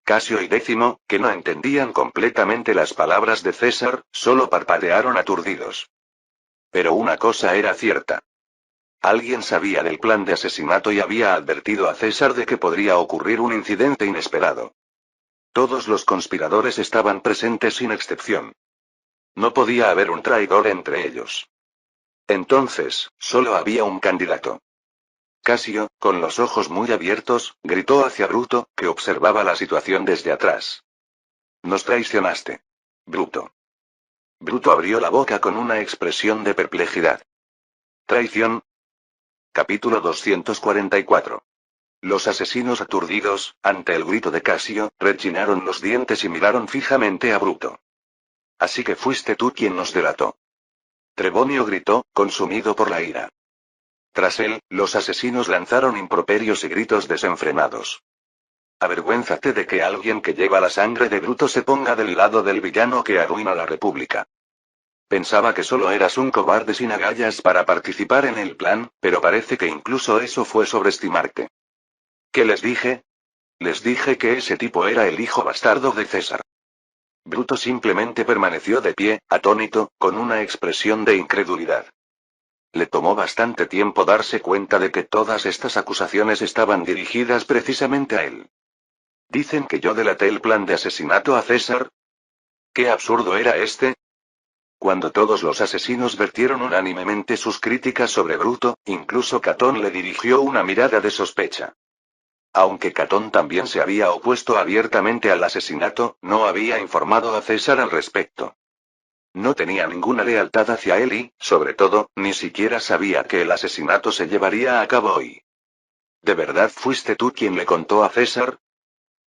Speaker 1: Casio y Décimo, que no entendían completamente las palabras de César, solo parpadearon aturdidos. Pero una cosa era cierta. Alguien sabía del plan de asesinato y había advertido a César de que podría ocurrir un incidente inesperado. Todos los conspiradores estaban presentes sin excepción. No podía haber un traidor entre ellos. Entonces, solo había un candidato. Casio, con los ojos muy abiertos, gritó hacia Bruto, que observaba la situación desde atrás. Nos traicionaste. Bruto. Bruto abrió la boca con una expresión de perplejidad. ¿Traición? Capítulo 244. Los asesinos aturdidos, ante el grito de Casio, rechinaron los dientes y miraron fijamente a Bruto. Así que fuiste tú quien nos delató. Trebonio gritó, consumido por la ira. Tras él, los asesinos lanzaron improperios y gritos desenfrenados. Avergüénzate de que alguien que lleva la sangre de Bruto se ponga del lado del villano que arruina la República. Pensaba que solo eras un cobarde sin agallas para participar en el plan, pero parece que incluso eso fue sobreestimarte. ¿Qué les dije? Les dije que ese tipo era el hijo bastardo de César. Bruto simplemente permaneció de pie, atónito, con una expresión de incredulidad. Le tomó bastante tiempo darse cuenta de que todas estas acusaciones estaban dirigidas precisamente a él. ¿Dicen que yo delaté el plan de asesinato a César? ¿Qué absurdo era este? Cuando todos los asesinos vertieron unánimemente sus críticas sobre Bruto, incluso Catón le dirigió una mirada de sospecha. Aunque Catón también se había opuesto abiertamente al asesinato, no había informado a César al respecto. No tenía ninguna lealtad hacia él y, sobre todo, ni siquiera sabía que el asesinato se llevaría a cabo hoy. ¿De verdad fuiste tú quien le contó a César?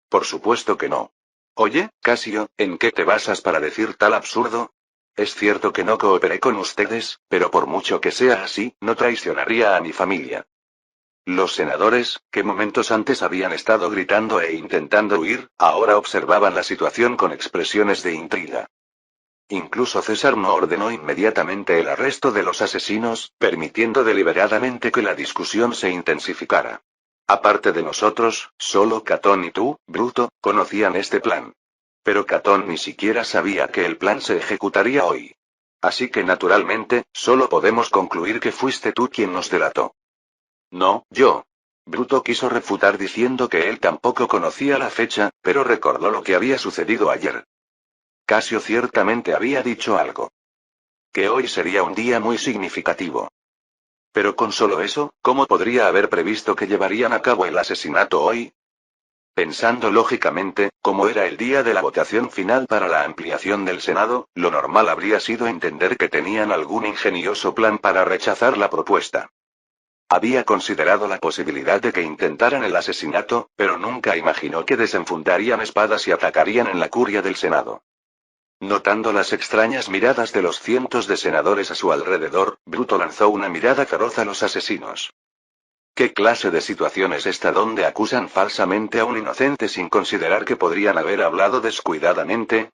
Speaker 1: Por supuesto que no. Oye, Casio, ¿en qué te basas para decir tal absurdo? Es cierto que no cooperé con ustedes, pero por mucho que sea así, no traicionaría a mi familia. Los senadores, que momentos antes habían estado gritando e intentando huir, ahora observaban la situación con expresiones de intriga. Incluso César no ordenó inmediatamente el arresto de los asesinos, permitiendo deliberadamente que la discusión se intensificara. Aparte de nosotros, solo Catón y tú, Bruto, conocían este plan. Pero Catón ni siquiera sabía que el plan se ejecutaría hoy. Así que naturalmente, solo podemos concluir que fuiste tú quien nos delató. No, yo. Bruto quiso refutar diciendo que él tampoco conocía la fecha, pero recordó lo que había sucedido ayer. Casio ciertamente había dicho algo. Que hoy sería un día muy significativo. Pero con solo eso, ¿cómo podría haber previsto que llevarían a cabo el asesinato hoy? Pensando lógicamente, como era el día de la votación final para la ampliación del Senado, lo normal habría sido entender que tenían algún ingenioso plan para rechazar la propuesta. Había considerado la posibilidad de que intentaran el asesinato, pero nunca imaginó que desenfundarían espadas y atacarían en la curia del Senado. Notando las extrañas miradas de los cientos de senadores a su alrededor, Bruto lanzó una mirada feroz a los asesinos. ¿Qué clase de situación es esta donde acusan falsamente a un inocente sin considerar que podrían haber hablado descuidadamente?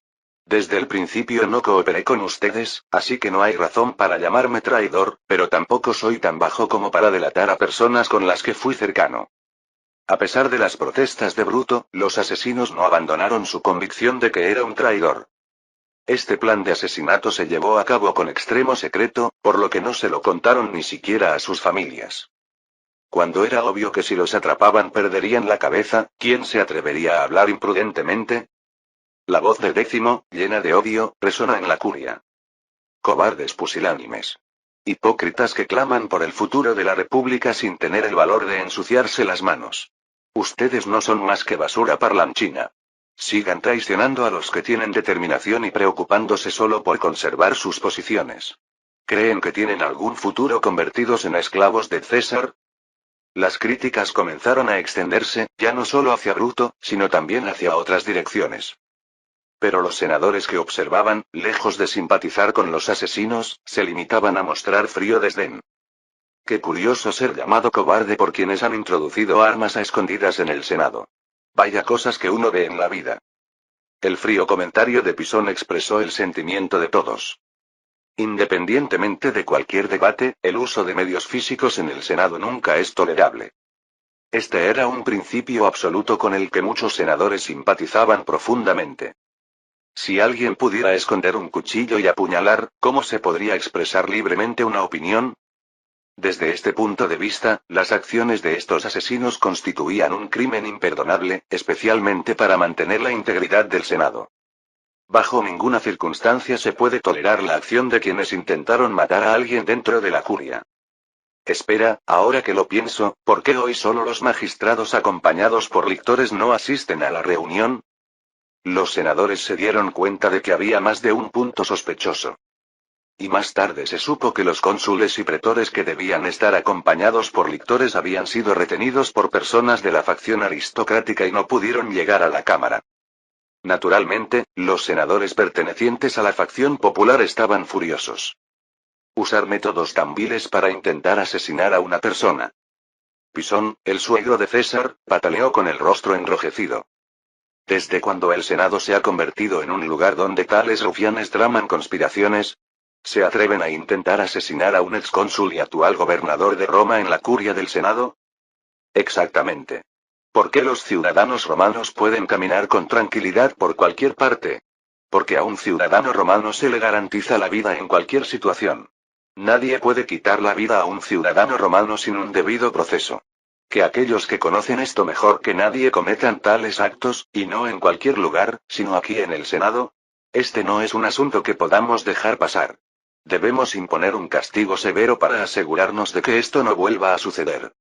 Speaker 1: Desde el principio no cooperé con ustedes, así que no hay razón para llamarme traidor, pero tampoco soy tan bajo como para delatar a personas con las que fui cercano. A pesar de las protestas de Bruto, los asesinos no abandonaron su convicción de que era un traidor. Este plan de asesinato se llevó a cabo con extremo secreto, por lo que no se lo contaron ni siquiera a sus familias. Cuando era obvio que si los atrapaban perderían la cabeza, ¿quién se atrevería a hablar imprudentemente? La voz de Décimo, llena de odio, resonó en la curia. Cobardes pusilánimes. Hipócritas que claman por el futuro de la República sin tener el valor de ensuciarse las manos. Ustedes no son más que basura parlanchina. Sigan traicionando a los que tienen determinación y preocupándose solo por conservar sus posiciones. ¿Creen que tienen algún futuro convertidos en esclavos de César? Las críticas comenzaron a extenderse, ya no solo hacia Bruto, sino también hacia otras direcciones. Pero los senadores que observaban, lejos de simpatizar con los asesinos, se limitaban a mostrar frío desdén. Qué curioso ser llamado cobarde por quienes han introducido armas a escondidas en el Senado. Vaya cosas que uno ve en la vida. El frío comentario de Pisón expresó el sentimiento de todos. Independientemente de cualquier debate, el uso de medios físicos en el Senado nunca es tolerable. Este era un principio absoluto con el que muchos senadores simpatizaban profundamente. Si alguien pudiera esconder un cuchillo y apuñalar, ¿cómo se podría expresar libremente una opinión? Desde este punto de vista, las acciones de estos asesinos constituían un crimen imperdonable, especialmente para mantener la integridad del Senado. Bajo ninguna circunstancia se puede tolerar la acción de quienes intentaron matar a alguien dentro de la curia. Espera, ahora que lo pienso, ¿por qué hoy solo los magistrados acompañados por lictores no asisten a la reunión? Los senadores se dieron cuenta de que había más de un punto sospechoso. Y más tarde se supo que los cónsules y pretores que debían estar acompañados por lictores habían sido retenidos por personas de la facción aristocrática y no pudieron llegar a la Cámara. Naturalmente, los senadores pertenecientes a la facción popular estaban furiosos. Usar métodos tan viles para intentar asesinar a una persona. Pisón, el suegro de César, pataleó con el rostro enrojecido. ¿Desde cuando el Senado se ha convertido en un lugar donde tales rufianes traman conspiraciones? ¿Se atreven a intentar asesinar a un excónsul y actual gobernador de Roma en la curia del Senado? Exactamente. ¿Por qué los ciudadanos romanos pueden caminar con tranquilidad por cualquier parte? Porque a un ciudadano romano se le garantiza la vida en cualquier situación. Nadie puede quitar la vida a un ciudadano romano sin un debido proceso. Que aquellos que conocen esto mejor que nadie cometan tales actos, y no en cualquier lugar, sino aquí en el Senado. Este no es un asunto que podamos dejar pasar. Debemos imponer un castigo severo para asegurarnos de que esto no vuelva a suceder.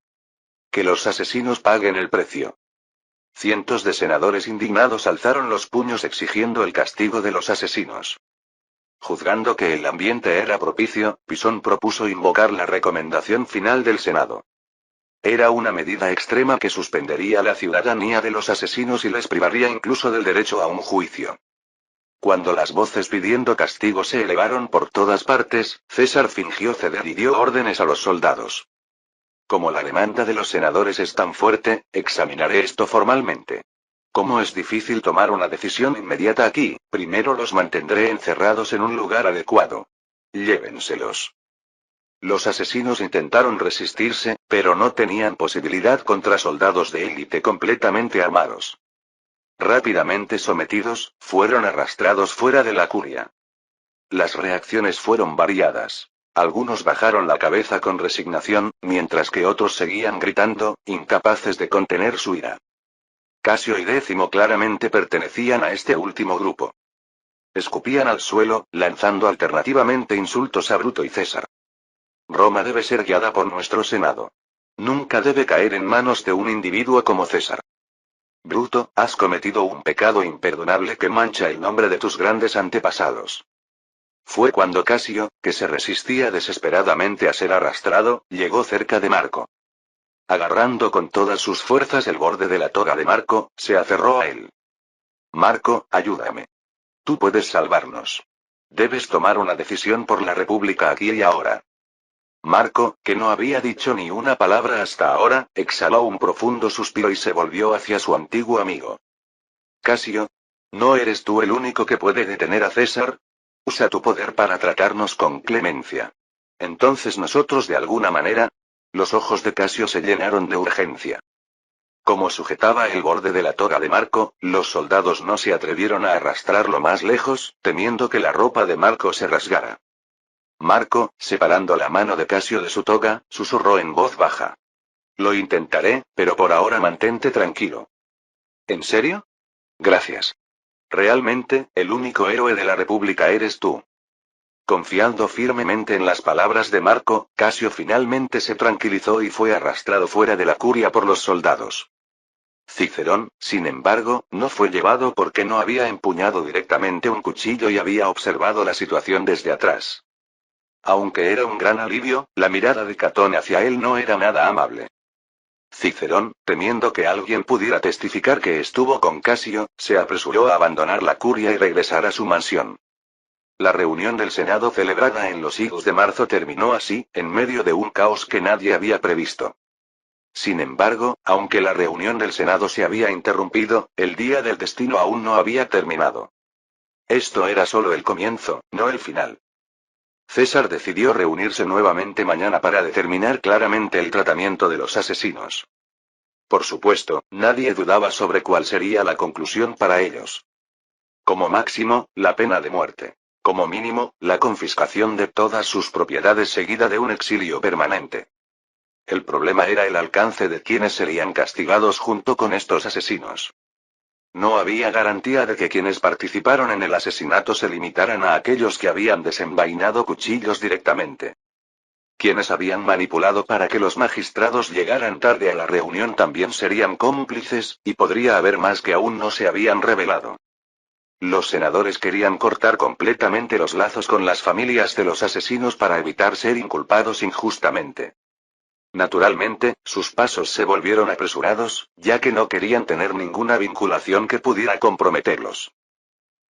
Speaker 1: Que los asesinos paguen el precio. Cientos de senadores indignados alzaron los puños exigiendo el castigo de los asesinos. Juzgando que el ambiente era propicio, Pisón propuso invocar la recomendación final del Senado. Era una medida extrema que suspendería la ciudadanía de los asesinos y les privaría incluso del derecho a un juicio. Cuando las voces pidiendo castigo se elevaron por todas partes, César fingió ceder y dio órdenes a los soldados. Como la demanda de los senadores es tan fuerte, examinaré esto formalmente. Como es difícil tomar una decisión inmediata aquí, primero los mantendré encerrados en un lugar adecuado. Llévenselos. Los asesinos intentaron resistirse, pero no tenían posibilidad contra soldados de élite completamente armados. Rápidamente sometidos, fueron arrastrados fuera de la curia. Las reacciones fueron variadas. Algunos bajaron la cabeza con resignación, mientras que otros seguían gritando, incapaces de contener su ira. Casio y Décimo claramente pertenecían a este último grupo. Escupían al suelo, lanzando alternativamente insultos a Bruto y César. Roma debe ser guiada por nuestro Senado. Nunca debe caer en manos de un individuo como César. Bruto, has cometido un pecado imperdonable que mancha el nombre de tus grandes antepasados. Fue cuando Casio, que se resistía desesperadamente a ser arrastrado, llegó cerca de Marco. Agarrando con todas sus fuerzas el borde de la toga de Marco, se aferró a él. Marco, ayúdame. Tú puedes salvarnos. Debes tomar una decisión por la República aquí y ahora. Marco, que no había dicho ni una palabra hasta ahora, exhaló un profundo suspiro y se volvió hacia su antiguo amigo. Casio, ¿no eres tú el único que puede detener a César? Usa tu poder para tratarnos con clemencia. Entonces nosotros de alguna manera. Los ojos de Casio se llenaron de urgencia. Como sujetaba el borde de la toga de Marco, los soldados no se atrevieron a arrastrarlo más lejos, temiendo que la ropa de Marco se rasgara. Marco, separando la mano de Casio de su toga, susurró en voz baja. Lo intentaré, pero por ahora mantente tranquilo. ¿En serio? Gracias. Realmente, el único héroe de la República eres tú. Confiando firmemente en las palabras de Marco, Casio finalmente se tranquilizó y fue arrastrado fuera de la curia por los soldados. Cicerón, sin embargo, no fue llevado porque no había empuñado directamente un cuchillo y había observado la situación desde atrás. Aunque era un gran alivio, la mirada de Catón hacia él no era nada amable. Cicerón, temiendo que alguien pudiera testificar que estuvo con Casio, se apresuró a abandonar la curia y regresar a su mansión. La reunión del Senado celebrada en los higos de marzo terminó así, en medio de un caos que nadie había previsto. Sin embargo, aunque la reunión del Senado se había interrumpido, el día del destino aún no había terminado. Esto era solo el comienzo, no el final. César decidió reunirse nuevamente mañana para determinar claramente el tratamiento de los asesinos. Por supuesto, nadie dudaba sobre cuál sería la conclusión para ellos. Como máximo, la pena de muerte. Como mínimo, la confiscación de todas sus propiedades seguida de un exilio permanente. El problema era el alcance de quienes serían castigados junto con estos asesinos. No había garantía de que quienes participaron en el asesinato se limitaran a aquellos que habían desenvainado cuchillos directamente. Quienes habían manipulado para que los magistrados llegaran tarde a la reunión también serían cómplices, y podría haber más que aún no se habían revelado. Los senadores querían cortar completamente los lazos con las familias de los asesinos para evitar ser inculpados injustamente. Naturalmente, sus pasos se volvieron apresurados, ya que no querían tener ninguna vinculación que pudiera comprometerlos.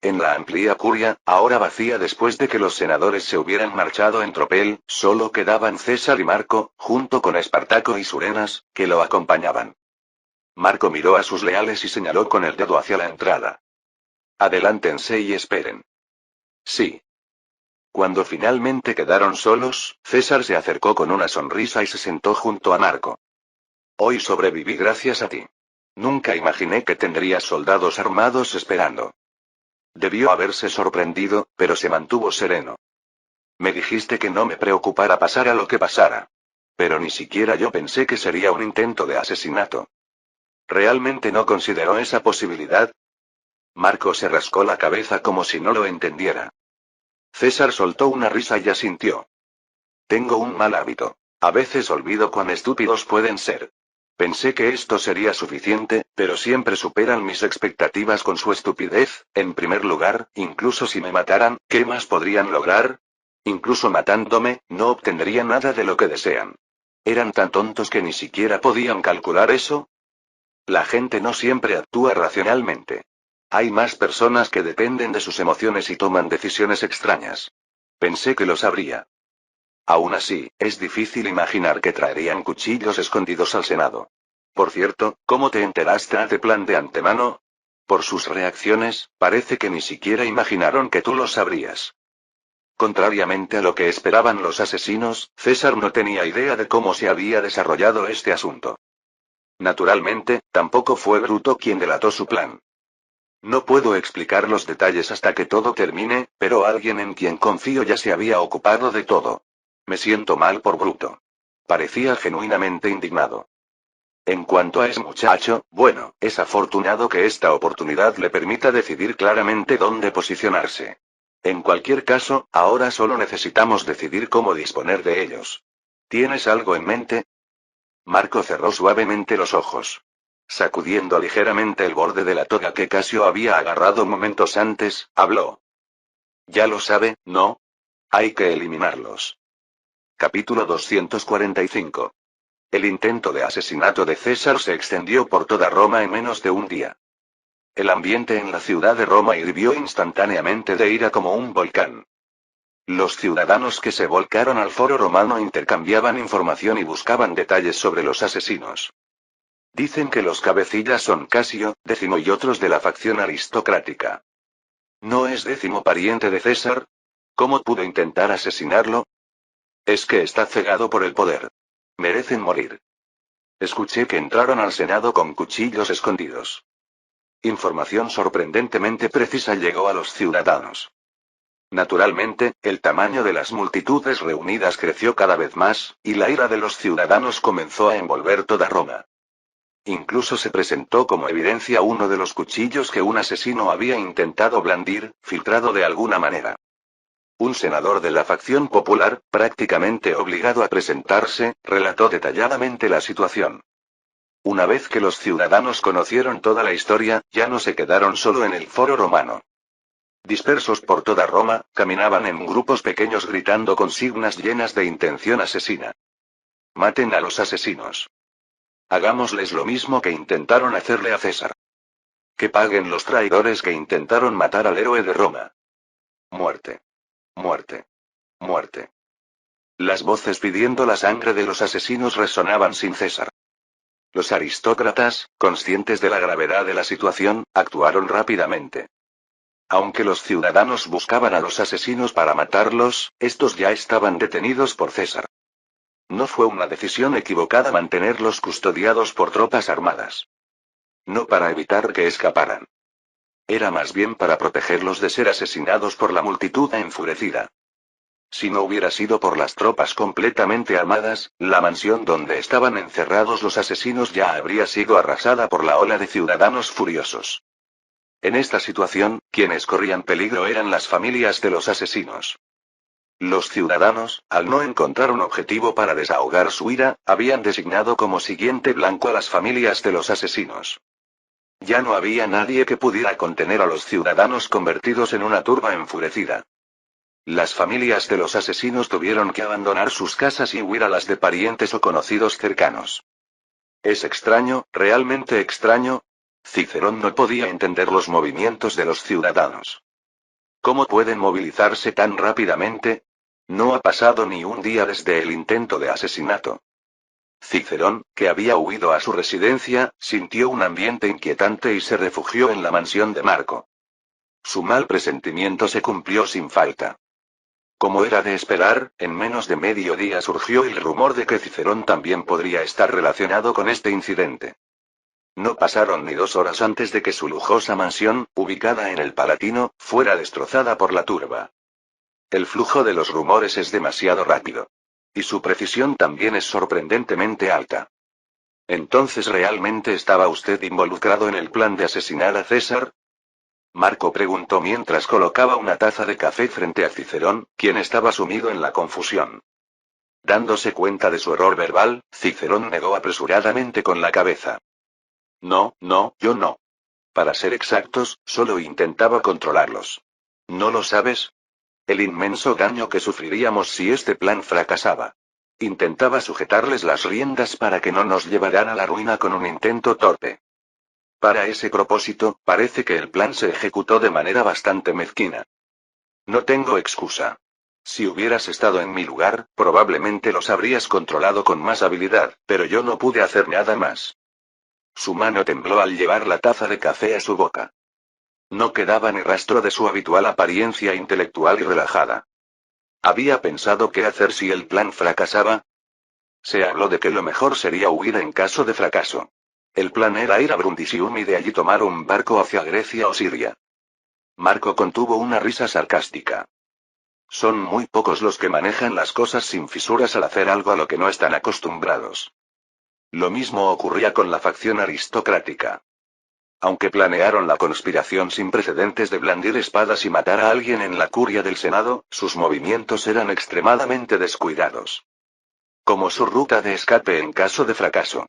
Speaker 1: En la amplia curia, ahora vacía después de que los senadores se hubieran marchado en tropel, solo quedaban César y Marco, junto con Espartaco y Surenas, que lo acompañaban. Marco miró a sus leales y señaló con el dedo hacia la entrada. Adelántense y esperen. Sí. Cuando finalmente quedaron solos, César se acercó con una sonrisa y se sentó junto a Marco. Hoy sobreviví gracias a ti. Nunca imaginé que tendría soldados armados esperando. Debió haberse sorprendido, pero se mantuvo sereno. Me dijiste que no me preocupara pasara lo que pasara. Pero ni siquiera yo pensé que sería un intento de asesinato. ¿Realmente no consideró esa posibilidad? Marco se rascó la cabeza como si no lo entendiera. César soltó una risa y asintió. Tengo un mal hábito. A veces olvido cuán estúpidos pueden ser. Pensé que esto sería suficiente, pero siempre superan mis expectativas con su estupidez. En primer lugar, incluso si me mataran, ¿qué más podrían lograr? Incluso matándome, no obtendría nada de lo que desean. ¿Eran tan tontos que ni siquiera podían calcular eso? La gente no siempre actúa racionalmente. Hay más personas que dependen de sus emociones y toman decisiones extrañas. Pensé que lo sabría. Aún así, es difícil imaginar que traerían cuchillos escondidos al Senado. Por cierto, ¿cómo te enteraste de plan de antemano? Por sus reacciones, parece que ni siquiera imaginaron que tú lo sabrías. Contrariamente a lo que esperaban los asesinos, César no tenía idea de cómo se había desarrollado este asunto. Naturalmente, tampoco fue Bruto quien delató su plan. No puedo explicar los detalles hasta que todo termine, pero alguien en quien confío ya se había ocupado de todo. Me siento mal por Bruto. Parecía genuinamente indignado. En cuanto a ese muchacho, bueno, es afortunado que esta oportunidad le permita decidir claramente dónde posicionarse. En cualquier caso, ahora solo necesitamos decidir cómo disponer de ellos. ¿Tienes algo en mente? Marco cerró suavemente los ojos. Sacudiendo ligeramente el borde de la toga que Casio había agarrado momentos antes, habló. Ya lo sabe, ¿no? Hay que eliminarlos. Capítulo 245. El intento de asesinato de César se extendió por toda Roma en menos de un día. El ambiente en la ciudad de Roma hirvió instantáneamente de ira como un volcán. Los ciudadanos que se volcaron al foro romano intercambiaban información y buscaban detalles sobre los asesinos. Dicen que los cabecillas son Casio, Décimo y otros de la facción aristocrática. ¿No es Décimo pariente de César? ¿Cómo pudo intentar asesinarlo? Es que está cegado por el poder. Merecen morir. Escuché que entraron al Senado con cuchillos escondidos. Información sorprendentemente precisa llegó a los ciudadanos. Naturalmente, el tamaño de las multitudes reunidas creció cada vez más, y la ira de los ciudadanos comenzó a envolver toda Roma. Incluso se presentó como evidencia uno de los cuchillos que un asesino había intentado blandir, filtrado de alguna manera. Un senador de la facción popular, prácticamente obligado a presentarse, relató detalladamente la situación. Una vez que los ciudadanos conocieron toda la historia, ya no se quedaron solo en el foro romano. Dispersos por toda Roma, caminaban en grupos pequeños gritando consignas llenas de intención asesina. Maten a los asesinos. Hagámosles lo mismo que intentaron hacerle a César. Que paguen los traidores que intentaron matar al héroe de Roma. Muerte. Muerte. Muerte. Las voces pidiendo la sangre de los asesinos resonaban sin cesar. Los aristócratas, conscientes de la gravedad de la situación, actuaron rápidamente. Aunque los ciudadanos buscaban a los asesinos para matarlos, estos ya estaban detenidos por César. No fue una decisión equivocada mantenerlos custodiados por tropas armadas. No para evitar que escaparan. Era más bien para protegerlos de ser asesinados por la multitud enfurecida. Si no hubiera sido por las tropas completamente armadas, la mansión donde estaban encerrados los asesinos ya habría sido arrasada por la ola de ciudadanos furiosos. En esta situación, quienes corrían peligro eran las familias de los asesinos. Los ciudadanos, al no encontrar un objetivo para desahogar su ira, habían designado como siguiente blanco a las familias de los asesinos. Ya no había nadie que pudiera contener a los ciudadanos convertidos en una turba enfurecida. Las familias de los asesinos tuvieron que abandonar sus casas y huir a las de parientes o conocidos cercanos. Es extraño, realmente extraño. Cicerón no podía entender los movimientos de los ciudadanos. ¿Cómo pueden movilizarse tan rápidamente? No ha pasado ni un día desde el intento de asesinato. Cicerón, que había huido a su residencia, sintió un ambiente inquietante y se refugió en la mansión de Marco. Su mal presentimiento se cumplió sin falta. Como era de esperar, en menos de medio día surgió el rumor de que Cicerón también podría estar relacionado con este incidente. No pasaron ni 2 horas antes de que su lujosa mansión, ubicada en el Palatino, fuera destrozada por la turba. El flujo de los rumores es demasiado rápido. Y su precisión también es sorprendentemente alta. ¿Entonces realmente estaba usted involucrado en el plan de asesinar a César? Marco preguntó mientras colocaba una taza de café frente a Cicerón, quien estaba sumido en la confusión. Dándose cuenta de su error verbal, Cicerón negó apresuradamente con la cabeza. No, yo no. Para ser exactos, solo intentaba controlarlos. ¿No lo sabes? El inmenso daño que sufriríamos si este plan fracasaba. Intentaba sujetarles las riendas para que no nos llevaran a la ruina con un intento torpe. Para ese propósito, parece que el plan se ejecutó de manera bastante mezquina. No tengo excusa. Si hubieras estado en mi lugar, probablemente los habrías controlado con más habilidad, pero yo no pude hacer nada más. Su mano tembló al llevar la taza de café a su boca. No quedaba ni rastro de su habitual apariencia intelectual y relajada. ¿Había pensado qué hacer si el plan fracasaba? Se habló de que lo mejor sería huir en caso de fracaso. El plan era ir a Brundisium y de allí tomar un barco hacia Grecia o Siria. Marco contuvo una risa sarcástica. Son muy pocos los que manejan las cosas sin fisuras al hacer algo a lo que no están acostumbrados. Lo mismo ocurría con la facción aristocrática. Aunque planearon la conspiración sin precedentes de blandir espadas y matar a alguien en la curia del Senado, sus movimientos eran extremadamente descuidados. Como su ruta de escape en caso de fracaso.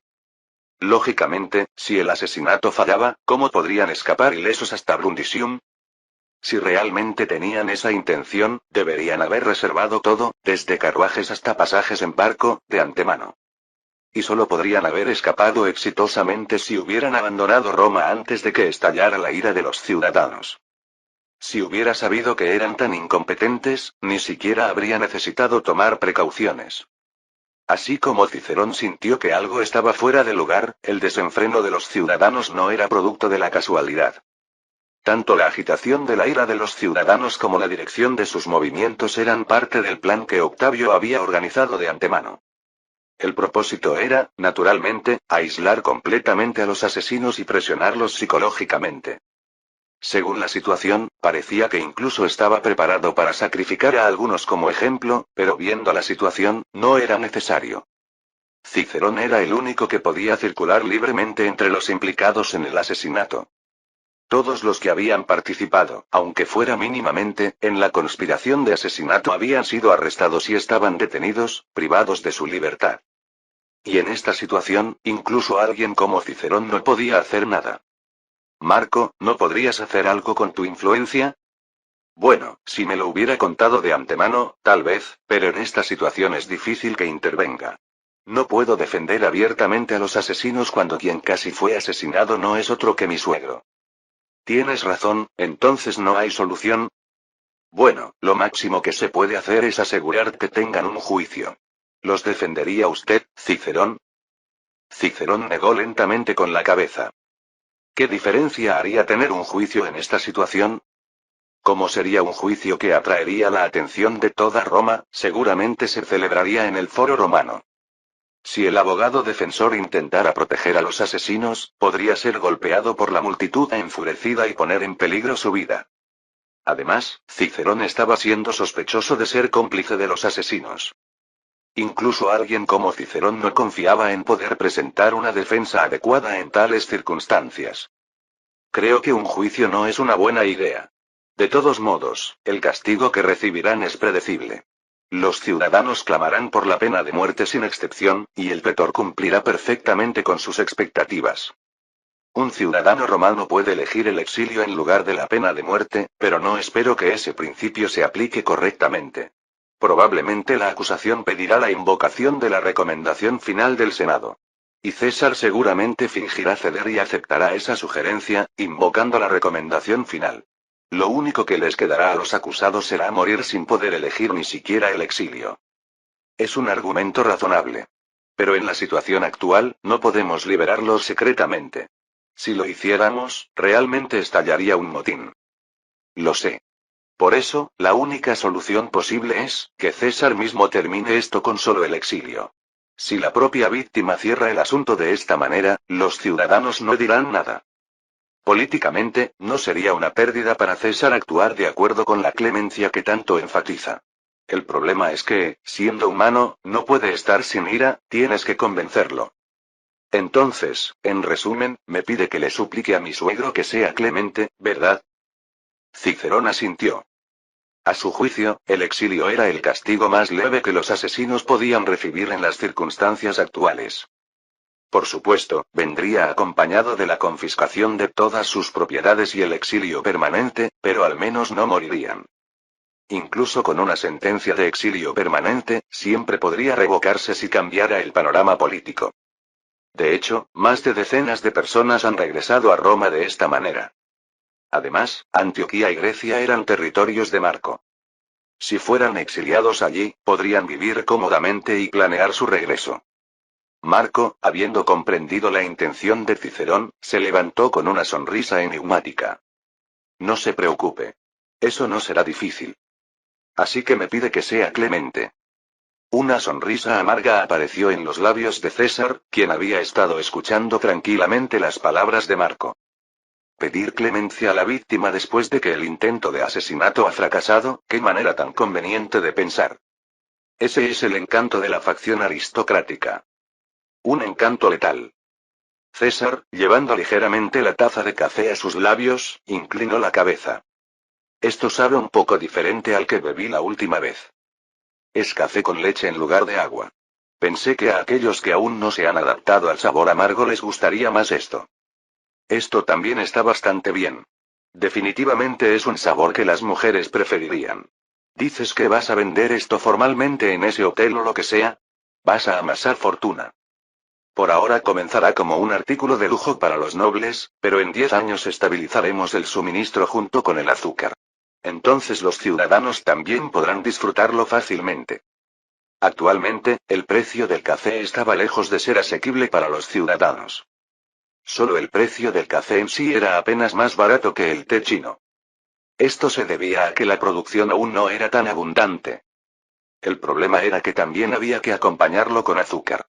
Speaker 1: Lógicamente, si el asesinato fallaba, ¿cómo podrían escapar ilesos hasta Brundisium? Si realmente tenían esa intención, deberían haber reservado todo, desde carruajes hasta pasajes en barco, de antemano. Y solo podrían haber escapado exitosamente si hubieran abandonado Roma antes de que estallara la ira de los ciudadanos. Si hubiera sabido que eran tan incompetentes, ni siquiera habría necesitado tomar precauciones. Así como Cicerón sintió que algo estaba fuera de lugar, el desenfreno de los ciudadanos no era producto de la casualidad. Tanto la agitación de la ira de los ciudadanos como la dirección de sus movimientos eran parte del plan que Octavio había organizado de antemano. El propósito era, naturalmente, aislar completamente a los asesinos y presionarlos psicológicamente. Según la situación, parecía que incluso estaba preparado para sacrificar a algunos como ejemplo, pero viendo la situación, no era necesario. Cicerón era el único que podía circular libremente entre los implicados en el asesinato. Todos los que habían participado, aunque fuera mínimamente, en la conspiración de asesinato habían sido arrestados y estaban detenidos, privados de su libertad. Y en esta situación, incluso alguien como Cicerón no podía hacer nada. Marco, ¿no podrías hacer algo con tu influencia? Bueno, si me lo hubiera contado de antemano, tal vez, pero en esta situación es difícil que intervenga. No puedo defender abiertamente a los asesinos cuando quien casi fue asesinado no es otro que mi suegro. Tienes razón, entonces no hay solución. Bueno, lo máximo que se puede hacer es asegurar que tengan un juicio. ¿Los defendería usted, Cicerón? Cicerón negó lentamente con la cabeza. ¿Qué diferencia haría tener un juicio en esta situación? ¿Cómo sería un juicio que atraería la atención de toda Roma? Seguramente se celebraría en el Foro Romano. Si el abogado defensor intentara proteger a los asesinos, podría ser golpeado por la multitud enfurecida y poner en peligro su vida. Además, Cicerón estaba siendo sospechoso de ser cómplice de los asesinos. Incluso alguien como Cicerón no confiaba en poder presentar una defensa adecuada en tales circunstancias. Creo que un juicio no es una buena idea. De todos modos, el castigo que recibirán es predecible. Los ciudadanos clamarán por la pena de muerte sin excepción, y el pretor cumplirá perfectamente con sus expectativas. Un ciudadano romano puede elegir el exilio en lugar de la pena de muerte, pero no espero que ese principio se aplique correctamente. Probablemente la acusación pedirá la invocación de la recomendación final del Senado. Y César seguramente fingirá ceder y aceptará esa sugerencia, invocando la recomendación final. Lo único que les quedará a los acusados será morir sin poder elegir ni siquiera el exilio. Es un argumento razonable. Pero en la situación actual, no podemos liberarlos secretamente. Si lo hiciéramos, realmente estallaría un motín. Lo sé. Por eso, la única solución posible es que César mismo termine esto con solo el exilio. Si la propia víctima cierra el asunto de esta manera, los ciudadanos no dirán nada. Políticamente, no sería una pérdida para César actuar de acuerdo con la clemencia que tanto enfatiza. El problema es que, siendo humano, no puede estar sin ira, tienes que convencerlo. Entonces, en resumen, me pide que le suplique a mi suegro que sea clemente, ¿verdad? Cicerón asintió. A su juicio, el exilio era el castigo más leve que los asesinos podían recibir en las circunstancias actuales. Por supuesto, vendría acompañado de la confiscación de todas sus propiedades y el exilio permanente, pero al menos no morirían. Incluso con una sentencia de exilio permanente, siempre podría revocarse si cambiara el panorama político. De hecho, más de decenas de personas han regresado a Roma de esta manera. Además, Antioquía y Grecia eran territorios de Marco. Si fueran exiliados allí, podrían vivir cómodamente y planear su regreso. Marco, habiendo comprendido la intención de Cicerón, se levantó con una sonrisa enigmática. No se preocupe. Eso no será difícil. Así que me pide que sea clemente. Una sonrisa amarga apareció en los labios de César, quien había estado escuchando tranquilamente las palabras de Marco. Pedir clemencia a la víctima después de que el intento de asesinato ha fracasado, qué manera tan conveniente de pensar. Ese es el encanto de la facción aristocrática. Un encanto letal. César, llevando ligeramente la taza de café a sus labios, inclinó la cabeza. Esto sabe un poco diferente al que bebí la última vez. Es café con leche en lugar de agua. Pensé que a aquellos que aún no se han adaptado al sabor amargo les gustaría más esto. Esto también está bastante bien. Definitivamente es un sabor que las mujeres preferirían. ¿Dices que vas a vender esto formalmente en ese hotel o lo que sea? Vas a amasar fortuna. Por ahora comenzará como un artículo de lujo para los nobles, pero en 10 años estabilizaremos el suministro junto con el azúcar. Entonces los ciudadanos también podrán disfrutarlo fácilmente. Actualmente, el precio del café estaba lejos de ser asequible para los ciudadanos. Solo el precio del café en sí era apenas más barato que el té chino. Esto se debía a que la producción aún no era tan abundante. El problema era que también había que acompañarlo con azúcar.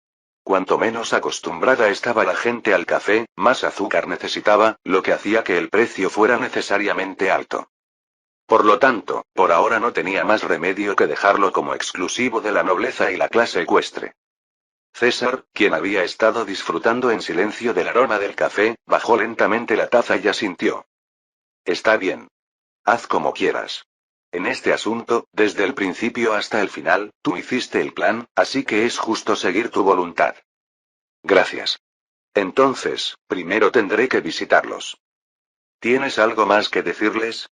Speaker 1: Cuanto menos acostumbrada estaba la gente al café, más azúcar necesitaba, lo que hacía que el precio fuera necesariamente alto. Por lo tanto, por ahora no tenía más remedio que dejarlo como exclusivo de la nobleza y la clase ecuestre. César, quien había estado disfrutando en silencio del aroma del café, bajó lentamente la taza y asintió. Está bien. Haz como quieras. En este asunto, desde el principio hasta el final, tú hiciste el plan, así que es justo seguir tu voluntad. Gracias. Entonces, primero tendré que visitarlos. ¿Tienes algo más que decirles?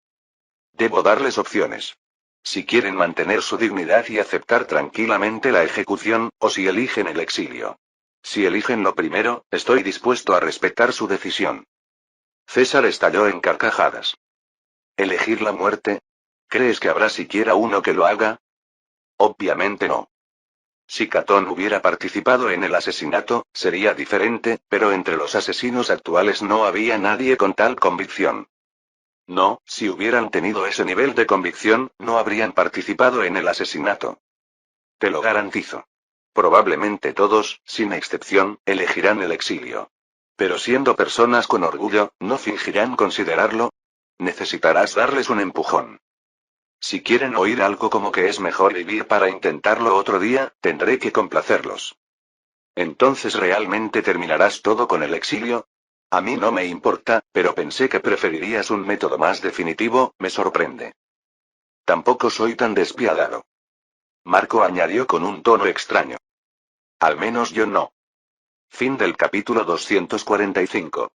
Speaker 1: Debo darles opciones. Si quieren mantener su dignidad y aceptar tranquilamente la ejecución, o si eligen el exilio. Si eligen lo primero, estoy dispuesto a respetar su decisión. César estalló en carcajadas. ¿Elegir la muerte? ¿Crees que habrá siquiera uno que lo haga? Obviamente no. Si Catón hubiera participado en el asesinato, sería diferente, pero entre los asesinos actuales no había nadie con tal convicción. No, si hubieran tenido ese nivel de convicción, no habrían participado en el asesinato. Te lo garantizo. Probablemente todos, sin excepción, elegirán el exilio. Pero siendo personas con orgullo, ¿no fingirán considerarlo? Necesitarás darles un empujón. Si quieren oír algo como que es mejor vivir para intentarlo otro día, tendré que complacerlos. Entonces ¿realmente terminarás todo con el exilio? A mí no me importa, pero pensé que preferirías un método más definitivo, me sorprende. Tampoco soy tan despiadado. Marco añadió con un tono extraño. Al menos yo no. Fin del capítulo 245.